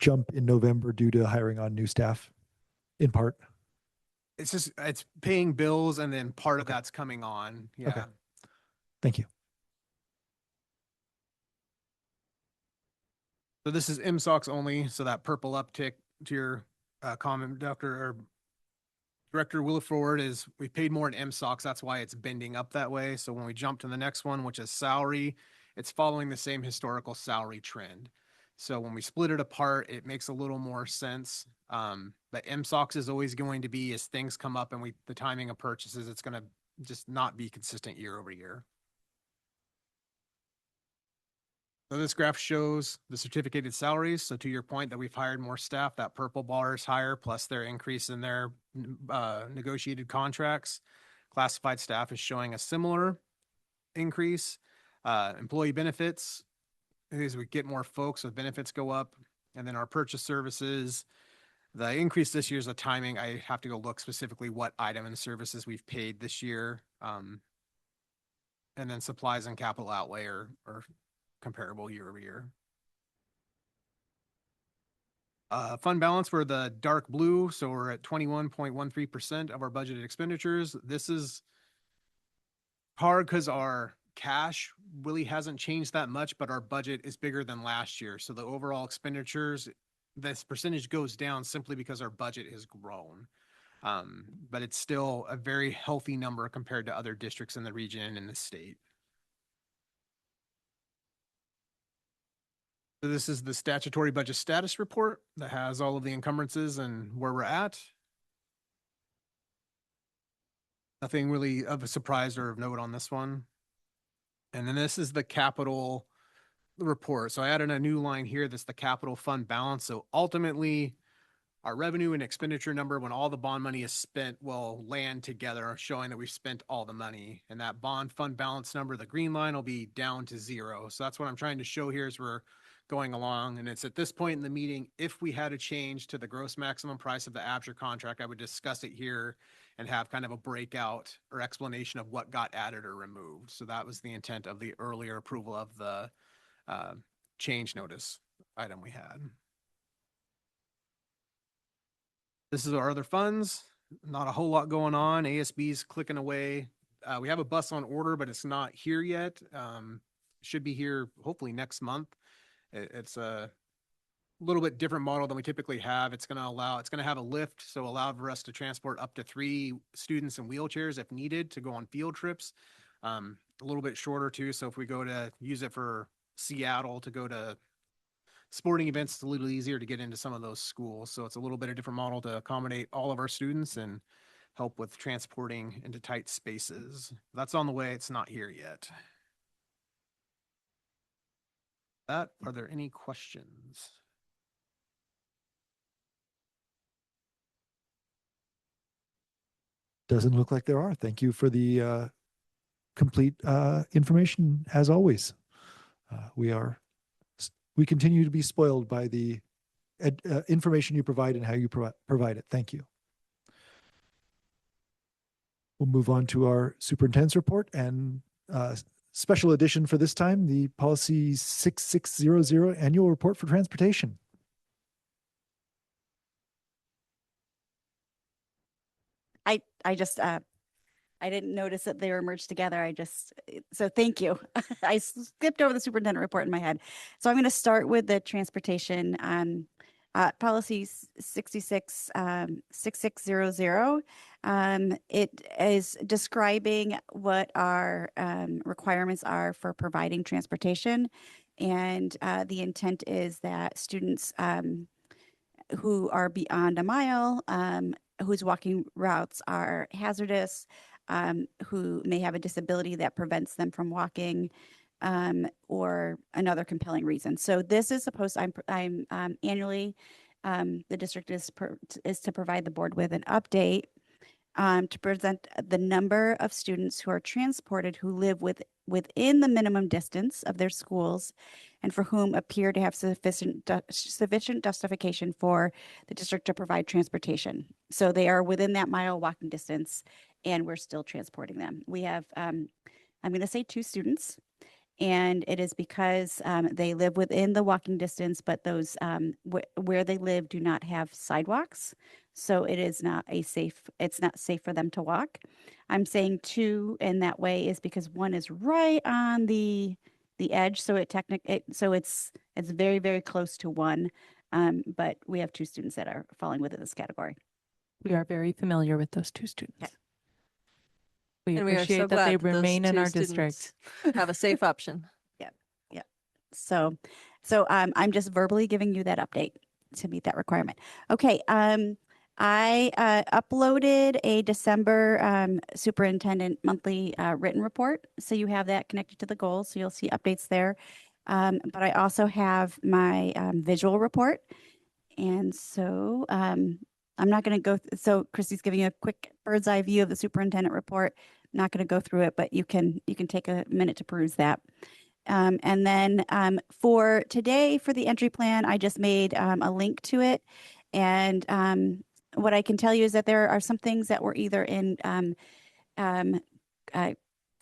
jump in November due to hiring on new staff in part? It's paying bills and then part of that's coming on. Yeah. Okay. Thank you. So this is MSOCs only. So that purple uptick to your comment, Director Williford, is we paid more in MSOCs. That's why it's bending up that way. So when we jump to the next one, which is salary, it's following the same historical salary trend. So when we split it apart, it makes a little more sense. But MSOCs is always going to be, as things come up and the timing of purchases, it's going to just not be consistent year over year. So this graph shows the certificated salaries. So to your point that we've hired more staff, that purple bar is higher, plus their increase in their negotiated contracts. Classified staff is showing a similar increase. Employee benefits, as we get more folks, so benefits go up. And then our purchase services, the increase this year is the timing. I have to go look specifically what item and services we've paid this year. And then supplies and capital outlay are comparable year over year. Fund balance, we're the dark blue, so we're at 21.13% of our budgeted expenditures. This is hard because our cash really hasn't changed that much, but our budget is bigger than last year. So the overall expenditures, this percentage goes down simply because our budget has grown. But it's still a very healthy number compared to other districts in the region and the state. So this is the statutory budget status report that has all of the encumbrances and where we're at. Nothing really of a surprise or of note on this one. And then this is the capital report. So I added a new line here. That's the capital fund balance. So ultimately, our revenue and expenditure number, when all the bond money is spent, will land together, showing that we've spent all the money. And that bond fund balance number, the green line, will be down to 0. So that's what I'm trying to show here as we're going along. And it's at this point in the meeting, if we had a change to the gross maximum price of the Absher contract, I would discuss it here and have kind of a breakout or explanation of what got added or removed. So that was the intent of the earlier approval of the change notice item we had. This is our other funds. Not a whole lot going on. ASB's clicking away. We have a bus on order, but it's not here yet. Should be here hopefully next month. It's a little bit different model than we typically have. It's going to have a lift, so allow for us to transport up to 3 students in wheelchairs if needed to go on field trips. A little bit shorter too. So if we go to use it for Seattle to go to sporting events, it's a little easier to get into some of those schools. So it's a little bit of different model to accommodate all of our students and help with transporting into tight spaces. That's on the way. It's not here yet. Are there any questions? Doesn't look like there are. Thank you for the complete information as always. We continue to be spoiled by the information you provide and how you provide it. Thank you. We'll move on to our superintendent's report and special edition for this time, the policy 6600 annual report for transportation. I didn't notice that they were merged together. So thank you. I skipped over the superintendent report in my head. So I'm going to start with the transportation policy 6600. It is describing what our requirements are for providing transportation. And the intent is that students who are beyond a mile, whose walking routes are hazardous, who may have a disability that prevents them from walking, or another compelling reason. So this is supposed, I'm annually, the district is to provide the board with an update to present the number of students who are transported who live within the minimum distance of their schools and for whom appear to have sufficient justification for the district to provide transportation. So they are within that mile walking distance and we're still transporting them. We have, I'm going to say 2 students, and it is because they live within the walking distance, but those where they live do not have sidewalks. So it is not it's not safe for them to walk. I'm saying 2 in that way is because one is right on the edge. So it's very, very close to 1. But we have 2 students that are falling within this category. We are very familiar with those 2 students. Okay. We And we are appreciate so that glad they that those remain in 2 our students district. have a safe option. So I'm just verbally giving you that update to meet that requirement. Okay. I uploaded a December superintendent monthly written report. So you have that connected to the goals. So you'll see updates there. But I also have my visual report. And so I'm not going to go. So Christy's giving you a quick bird's eye view of the superintendent report. I'm not going to go through it, but you can take a minute to peruse that. And then for today, for the entry plan, I just made a link to it. And what I can tell you is that there are some things that were either in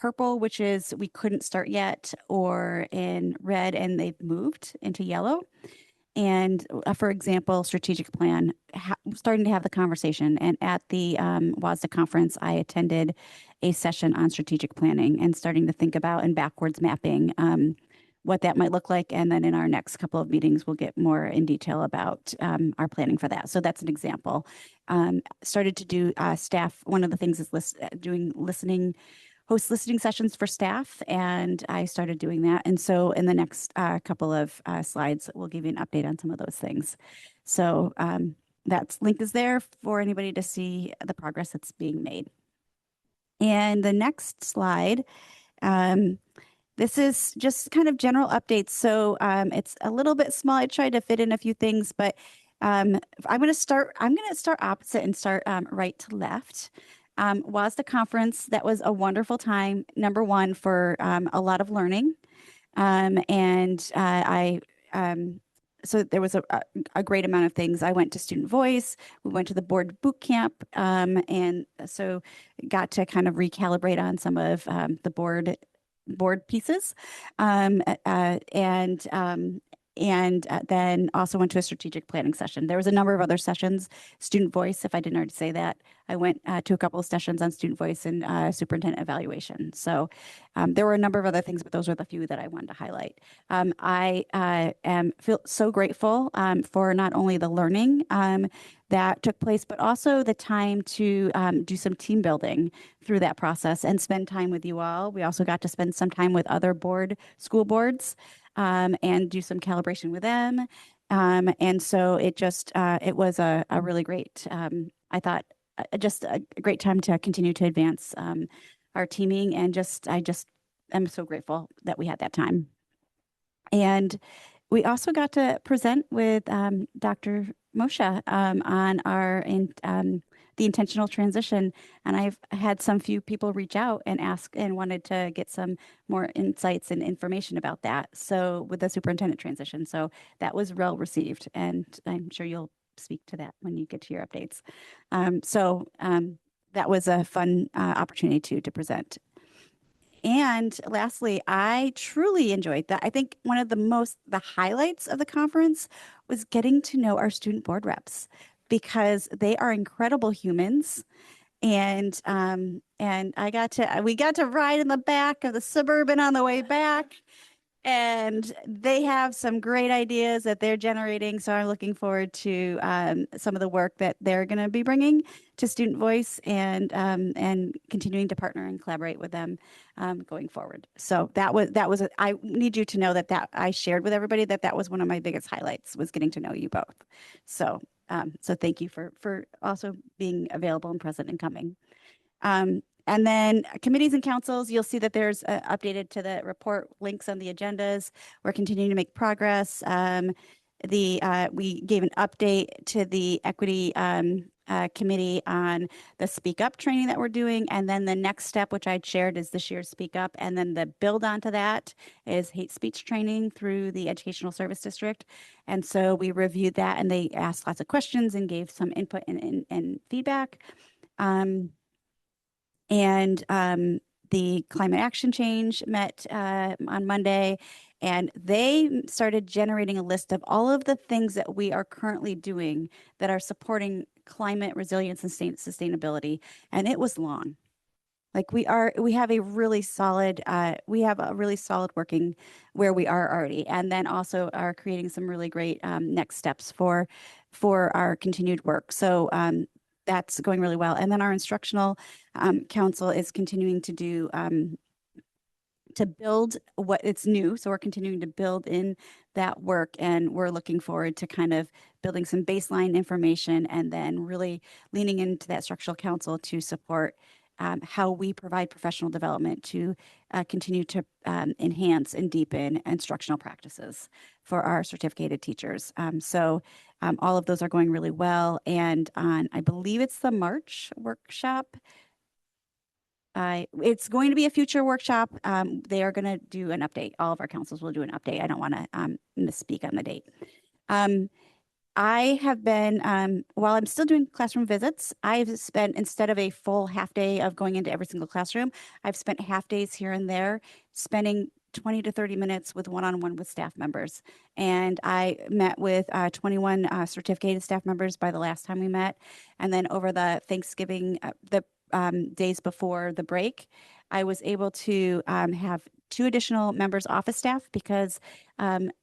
purple, which is we couldn't start yet, or in red and they've moved into yellow. And for example, strategic plan, starting to have the conversation. And at the WASDA conference, I attended a session on strategic planning and starting to think about and backwards mapping what that might look like. And then in our next couple of meetings, we'll get more in detail about our planning for that. So that's an example. Started to do staff. One of the things is host listening sessions for staff, and I started doing that. And so in the next couple of slides, we'll give you an update on some of those things. So that link is there for anybody to see the progress that's being made. And the next slide, this is just kind of general updates. So it's a little bit small. I tried to fit in a few things, but I'm going to start opposite and start right to left. WASDA conference, that was a wonderful time. Number one, for a lot of learning. So there was a great amount of things. I went to Student Voice. We went to the board boot camp. And so got to kind of recalibrate on some of the board pieces. Then also went to a strategic planning session. There was a number of other sessions. Student Voice, if I didn't already say that, I went to a couple of sessions on Student Voice and superintendent evaluation. So there were a number of other things, but those are the few that I wanted to highlight. I feel so grateful for not only the learning that took place, but also the time to do some team building through that process and spend time with you all. We also got to spend some time with other school boards and do some calibration with them. And so it was a really great, I thought, just a great time to continue to advance our teaming. And I just am so grateful that we had that time. And we also got to present with Dr. Moshe on our the intentional transition. And I've had some few people reach out and ask and wanted to get some more insights and information about that. So with the superintendent transition, so that was well received, and I'm sure you'll speak to that when you get to your updates. That was a fun opportunity to present. And lastly, I truly enjoyed that. I think one of the highlights of the conference was getting to know our student board reps, because they are incredible humans. And we got to ride in the back of the Suburban on the way back. And they have some great ideas that they're generating. So I'm looking forward to some of the work that they're going to be bringing to Student Voice, and continuing to partner and collaborate with them going forward. So I need you to know that I shared with everybody that was one of my biggest highlights, was getting to know you both. So thank you for also being available and present and coming. And then committees and councils, you'll see that there's updated to the report links on the agendas. We're continuing to make progress. We gave an update to the equity committee on the Speak Up training that we're doing. And then the next step, which I'd shared, is this year's Speak Up. And then the build onto that is hate speech training through the Educational Service District. And so we reviewed that, and they asked lots of questions and gave some input and feedback. The Climate Action Change met on Monday, and they started generating a list of all of the things that we are currently doing that are supporting climate resilience and sustainability. And it was long. Like we have a really solid working where we are already, and then also are creating some really great next steps for our continued work. So that's going really well. And then our instructional council is continuing to do to build what it's new. So we're continuing to build in that work, and we're looking forward to kind of building some baseline information, and then really leaning into that structural council to support how we provide professional development to continue to enhance and deepen instructional practices for our certificated teachers. All of those are going really well. And on, I believe it's the March workshop, it's going to be a future workshop. They are going to do an update. All of our councils will do an update. I don't want to misspeak on the date. I have been, while I'm still doing classroom visits, I've spent, instead of a full half day of going into every single classroom, I've spent half days here and there, spending 20 to 30 minutes with one-on-one with staff members. And I met with 21 certificated staff members by the last time we met. And then over the Thanksgiving, the days before the break, I was able to have 2 additional members office staff because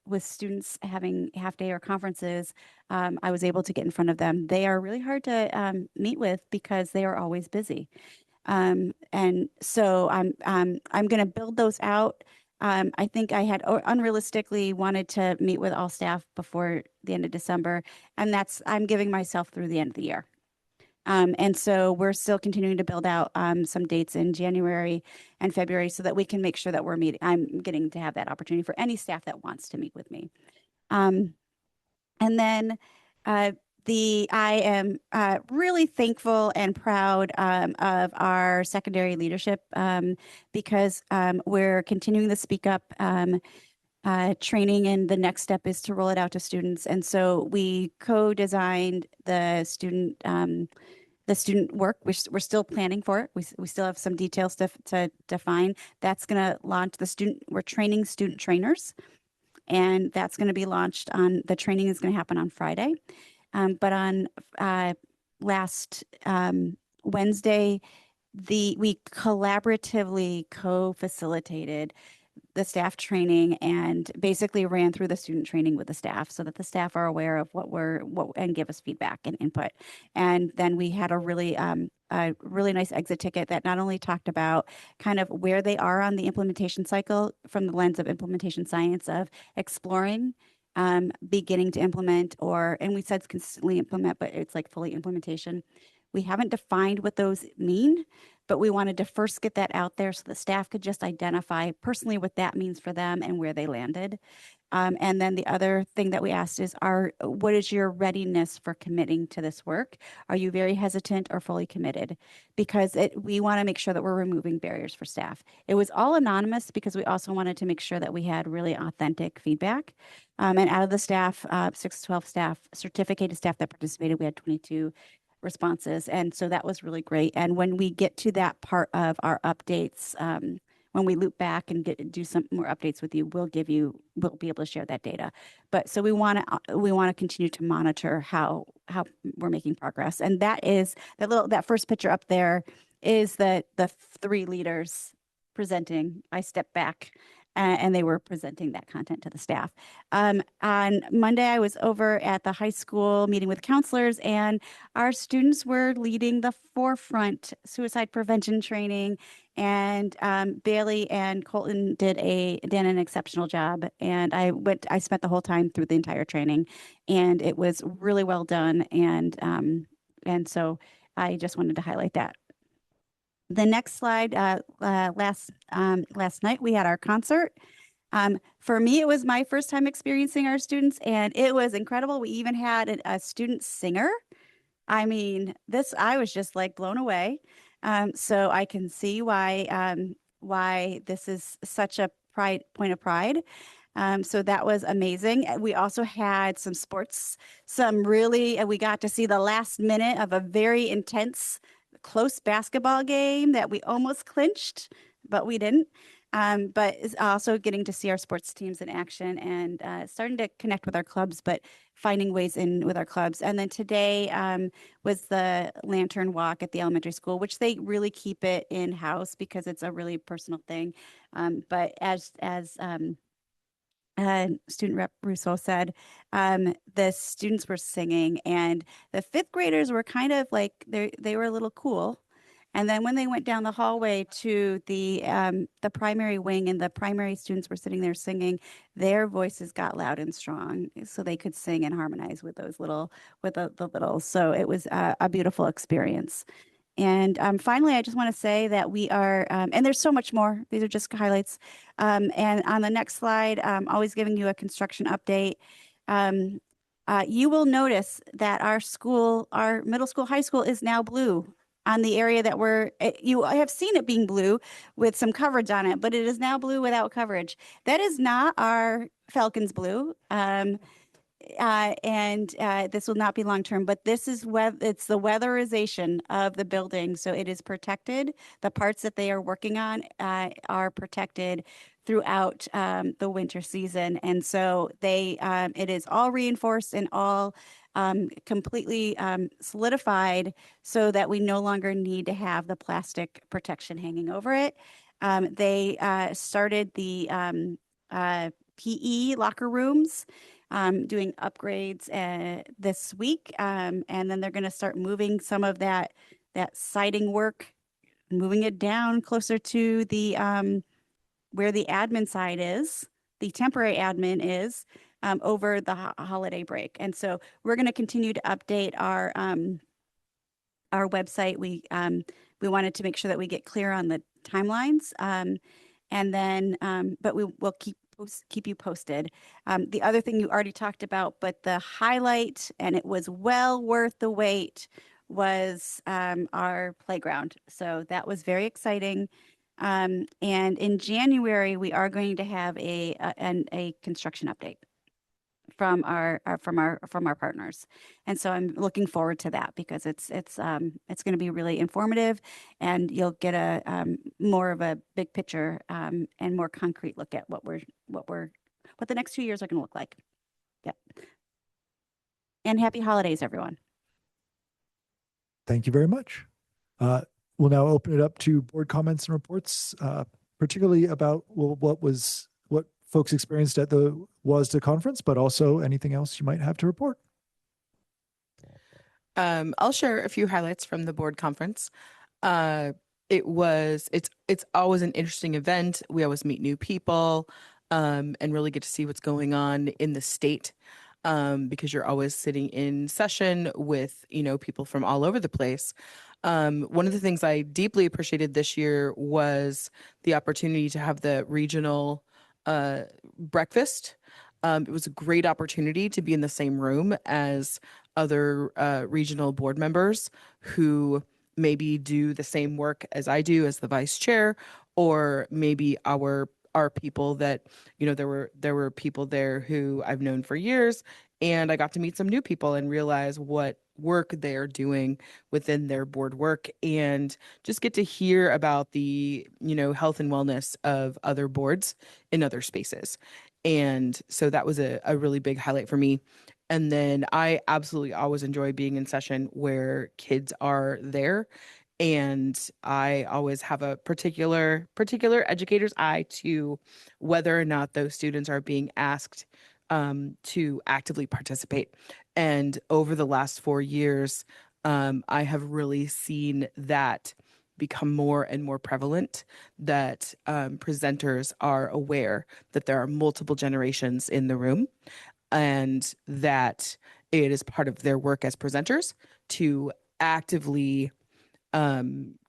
with students having half day or conferences, I was able to get in front of them. They are really hard to meet with because they are always busy. And so I'm going to build those out. I think I had unrealistically wanted to meet with all staff before the end of December, and I'm giving myself through the end of the year. And so we're still continuing to build out some dates in January and February so that we can make sure that we're meeting. I'm getting to have that opportunity for any staff that wants to meet with me. And then I am really thankful and proud of our secondary leadership because we're continuing to speak up training, and the next step is to roll it out to students. And so we co-designed the student work. We're still planning for it. We still have some details to define. That's going to launch we're training student trainers, and that's going to be launched the training is going to happen on Friday. But on last Wednesday, we collaboratively co-facilitated the staff training and basically ran through the student training with the staff so that the staff are aware of and give us feedback and input. And then we had a really nice exit ticket that not only talked about kind of where they are on the implementation cycle from the lens of implementation science of exploring, beginning to implement, and we said consistently implement, but it's like fully implementation. We haven't defined what those mean, but we wanted to first get that out there so the staff could just identify personally what that means for them and where they landed. And then the other thing that we asked is, what is your readiness for committing to this work? Are you very hesitant or fully committed? Because we want to make sure that we're removing barriers for staff. It was all anonymous because we also wanted to make sure that we had really authentic feedback. And out of the staff, 6 to 12 staff, certificated staff that participated, we had 22 responses. And so that was really great. And when we get to that part of our updates, when we loop back and do some more updates with you, we'll be able to share that data. But so we want to continue to monitor how we're making progress. And that is that first picture up there is the 3 leaders presenting. I stepped back and they were presenting that content to the staff. On Monday, I was over at the high school meeting with counselors, and our students were leading the forefront suicide prevention training. And Bailey and Colton did an exceptional job. And I spent the whole time through the entire training, and it was really well done. And so I just wanted to highlight that. The next slide, last night we had our concert. For me, it was my first time experiencing our students, and it was incredible. We even had a student singer. I mean, I was just like blown away. So I can see why this is such a point of pride. So that was amazing. We also had some sports, we got to see the last minute of a very intense close basketball game that we almost clinched, but we didn't. But it's also getting to see our sports teams in action and starting to connect with our clubs, but finding ways in with our clubs. And then today was the Lantern Walk at the elementary school, which they really keep it in-house because it's a really personal thing. But as student rep Rousseau said, the students were singing, and the 5th graders were kind of like, they were a little cool. And then when they went down the hallway to the primary wing and the primary students were sitting there singing, their voices got loud and strong so they could sing and harmonize with the littles. So it was a beautiful experience. And finally, I just want to say that we are, and there's so much more. These are just highlights. And on the next slide, I'm always giving you a construction update. You will notice that our middle school, high school is now blue on the area that you have seen it being blue with some coverage on it, but it is now blue without coverage. That is not our Falcons blue. this will not be long term, but this is it's the weatherization of the building. So it is protected. The parts that they are working on are protected throughout the winter season. And so it is all reinforced and all completely solidified so that we no longer need to have the plastic protection hanging over it. They started the PE locker rooms, doing upgrades this week. And then they're going to start moving some of that siding work, moving it down closer to the where the admin side is, the temporary admin is, over the holiday break. And so we're going to continue to update our website. We wanted to make sure that we get clear on the timelines. And then, but we will keep you posted. The other thing you already talked about, but the highlight, and it was well worth the wait, was our playground. So that was very exciting. And in January, we are going to have a construction update from our partners. And so I'm looking forward to that because it's going to be really informative, and you'll get a more of a big picture and more concrete look at what the next 2 years are going to look like. Yep. And happy holidays, everyone. Thank you very much. We'll now open it up to board comments and reports, particularly about what folks experienced at the WASDA conference, but also anything else you might have to report. I'll share a few highlights from the board conference. It's always an interesting event. We always meet new people and really get to see what's going on in the state, because you're always sitting in session with, people from all over the place. One of the things I deeply appreciated this year was the opportunity to have the regional breakfast. It was a great opportunity to be in the same room as other regional board members who maybe do the same work as I do as the vice chair, or maybe our people that, there were people there who I've known for years, and I got to meet some new people and realize what work they are doing within their board work, and just get to hear about the, health and wellness of other boards in other spaces. And so that was a really big highlight for me. And then I absolutely always enjoy being in session where kids are there. And I always have a particular educator's eye to whether or not those students are being asked to actively participate. And over the last 4 years, I have really seen that become more and more prevalent, that presenters are aware that there are multiple generations in the room, and that it is part of their work as presenters to actively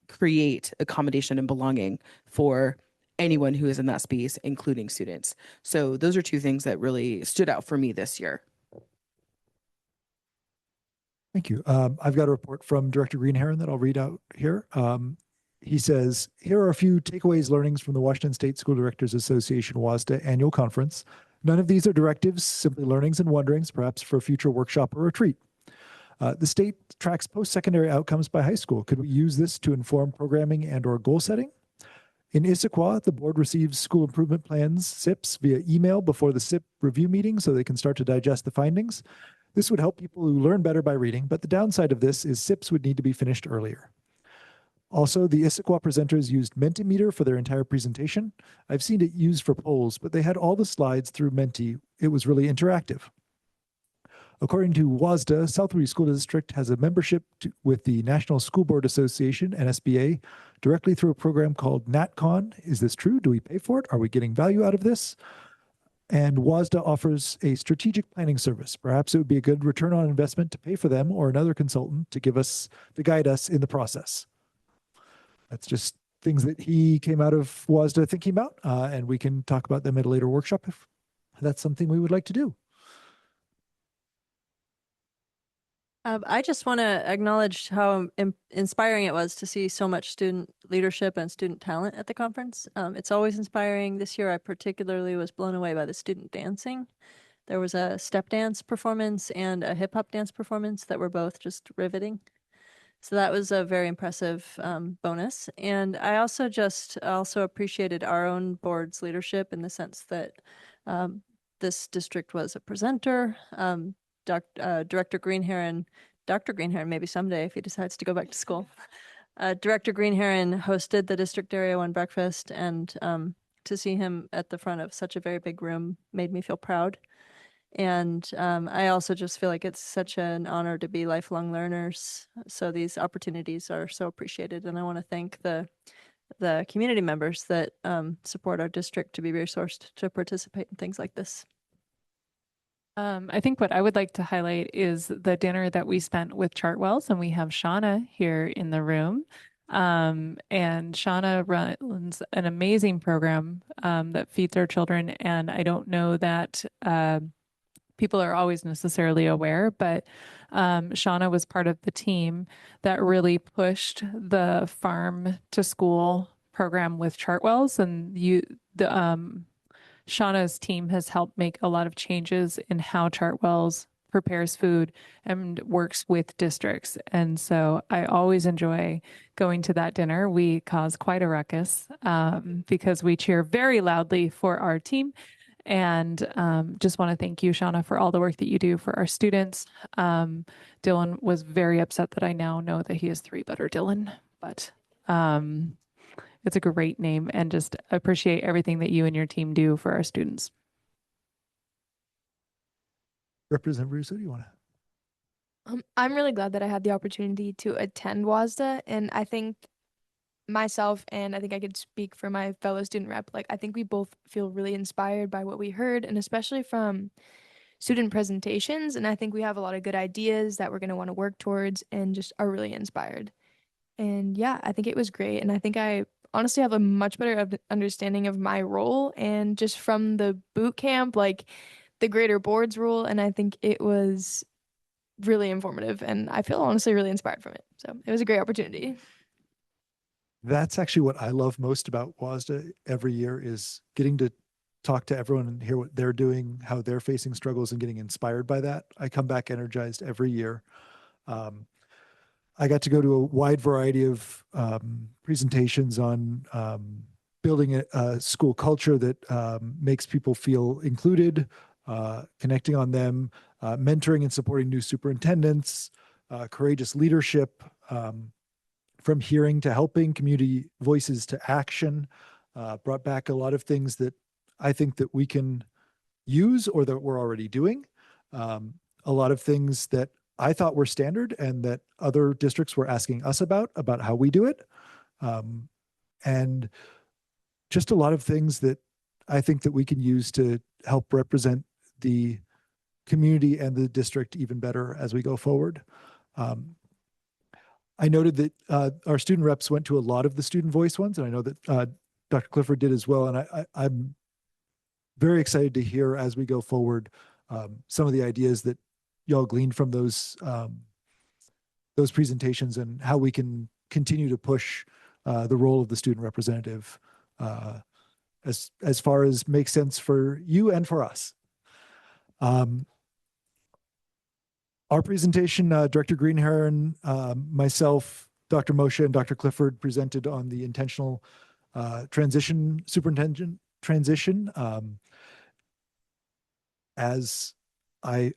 create accommodation and belonging for anyone who is in that space, including students. So those are two things that really stood out for me this year. Thank you. I've got a report from Director Greenherron that I'll read out here. He says, here are a few takeaways, learnings from the Washington State School Directors Association WASDA annual conference. None of these are directives, simply learnings and wonderings, perhaps for a future workshop or retreat. The state tracks post-secondary outcomes by high school. Could we use this to inform programming and or goal setting? In Issaquah, the board receives school improvement plans, SIPs, via email before the SIP review meeting so they can start to digest the findings. This would help people who learn better by reading, but the downside of this is SIPs would need to be finished earlier. Also, the Issaquah presenters used Mentimeter for their entire presentation. I've seen it used for polls, but they had all the slides through Menti. It was really interactive. According to WASDA, Southbury School District has a membership with the National School Board Association, NSBA, directly through a program called NatCon. Is this true? Do we pay for it? Are we getting value out of this? And WASDA offers a strategic planning service. Perhaps it would be a good return on investment to pay for them or another consultant to guide us in the process. That's just things that he came out of WASDA thinking about, and we can talk about them at a later workshop if that's something we would like to do. I just want to acknowledge how inspiring it was to see so much student leadership and student talent at the conference. It's always inspiring. This year, I particularly was blown away by the student dancing There was a step dance performance and a hip hop dance performance that were both just riveting. So that was a very impressive bonus. And I also appreciated our own board's leadership in the sense that this district was a presenter. Director Greenheron, Dr. Greenheron, maybe someday if he decides to go back to school. Director Greenheron hosted the District Area 1 breakfast, and to see him at the front of such a very big room made me feel proud. And I also just feel like it's such an honor to be lifelong learners. So these opportunities are so appreciated. And I want to thank the community members that support our district to be resourced to participate in things like this. I think what I would like to highlight is the dinner that we spent with Chartwells, and we have Shauna here in the room. And Shauna runs an amazing program that feeds our children. And I don't know that people are always necessarily aware, but Shauna was part of the team that really pushed the farm to school program with Chartwells, and Shauna's team has helped make a lot of changes in how Chartwells prepares food and works with districts. And so I always enjoy going to that dinner. We cause quite a ruckus because we cheer very loudly for our team. And just want to thank you, Shauna, for all the work that you do for our students. Dylan was very upset that I now know that he is 3 Better Dylan, but it's a great name, and just appreciate everything that you and your team do for our students. Representative Russo, do you want to? I'm really glad that I had the opportunity to attend WASDA, and I think myself, and I think I could speak for my fellow student rep, like I think we both feel really inspired by what we heard, and especially from student presentations. And I think we have a lot of good ideas that we're going to want to work towards and just are really inspired. And yeah, I think it was great. And I think I honestly have a much better understanding of my role, and just from the boot camp, like the greater board's role. And I think it was really informative, and I feel honestly really inspired from it. So it was a great opportunity. That's actually what I love most about WASDA every year, is getting to talk to everyone and hear what they're doing, how they're facing struggles, and getting inspired by that. I come back energized every year. I got to go to a wide variety of presentations on building a school culture that makes people feel included, connecting on them, mentoring and supporting new superintendents, courageous leadership, from hearing to helping, community voices to action, brought back a lot of things that I think that we can use or that we're already doing. A lot of things that I thought were standard and that other districts were asking us about how we do it. And just a lot of things that I think that we can use to help represent the community and the district even better as we go forward. I noted that our student reps went to a lot of the student voice ones, and I know that Dr. Clifford did as well. And I'm very excited to hear as we go forward some of the ideas that y'all gleaned from those presentations, and how we can continue to push the role of the student representative as far as makes sense for you and for us. Our presentation, Director Greenheron, myself, Dr. Moshe, and Dr. Clifford presented on the intentional superintendent transition. As I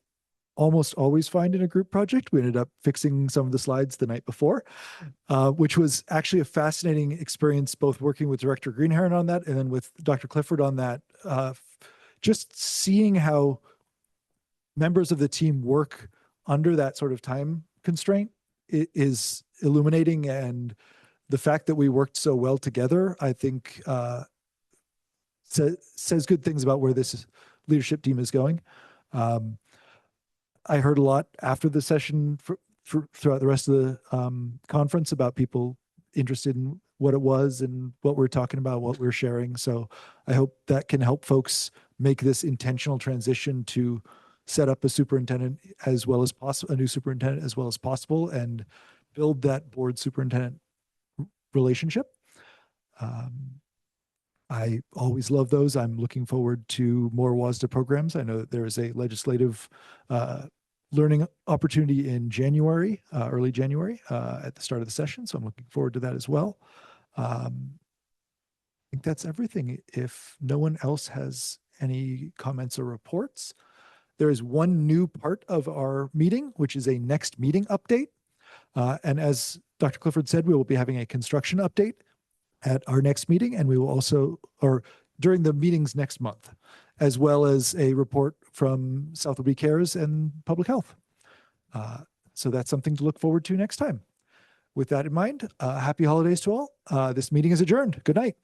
almost always find in a group project, we ended up fixing some of the slides the night before, which was actually a fascinating experience, both working with Director Greenheron on that and then with Dr. Clifford on that. Just seeing how members of the team work under that sort of time constraint is illuminating, and the fact that we worked so well together, I think, says good things about where this leadership team is going. I heard a lot after the session throughout the rest of the conference about people interested in what it was and what we're talking about, what we're sharing. So I hope that can help folks make this intentional transition to set up a superintendent as well as possible, a new superintendent as well as possible, and build that board superintendent relationship. I always love those. I'm looking forward to more WASDA programs. I know that there is a legislative learning opportunity in January, early January, at the start of the session. So I'm looking forward to that as well. I think that's everything. If no one else has any comments or reports, there is one new part of our meeting, which is a next meeting update. And as Dr. Clifford said, we will be having a construction update at our next meeting, and we will also, or during the meetings next month, as well as a report from South Liberty Cares and Public Health. So that's something to look forward to next time. With that in mind, happy holidays to all. This meeting is adjourned. Good night.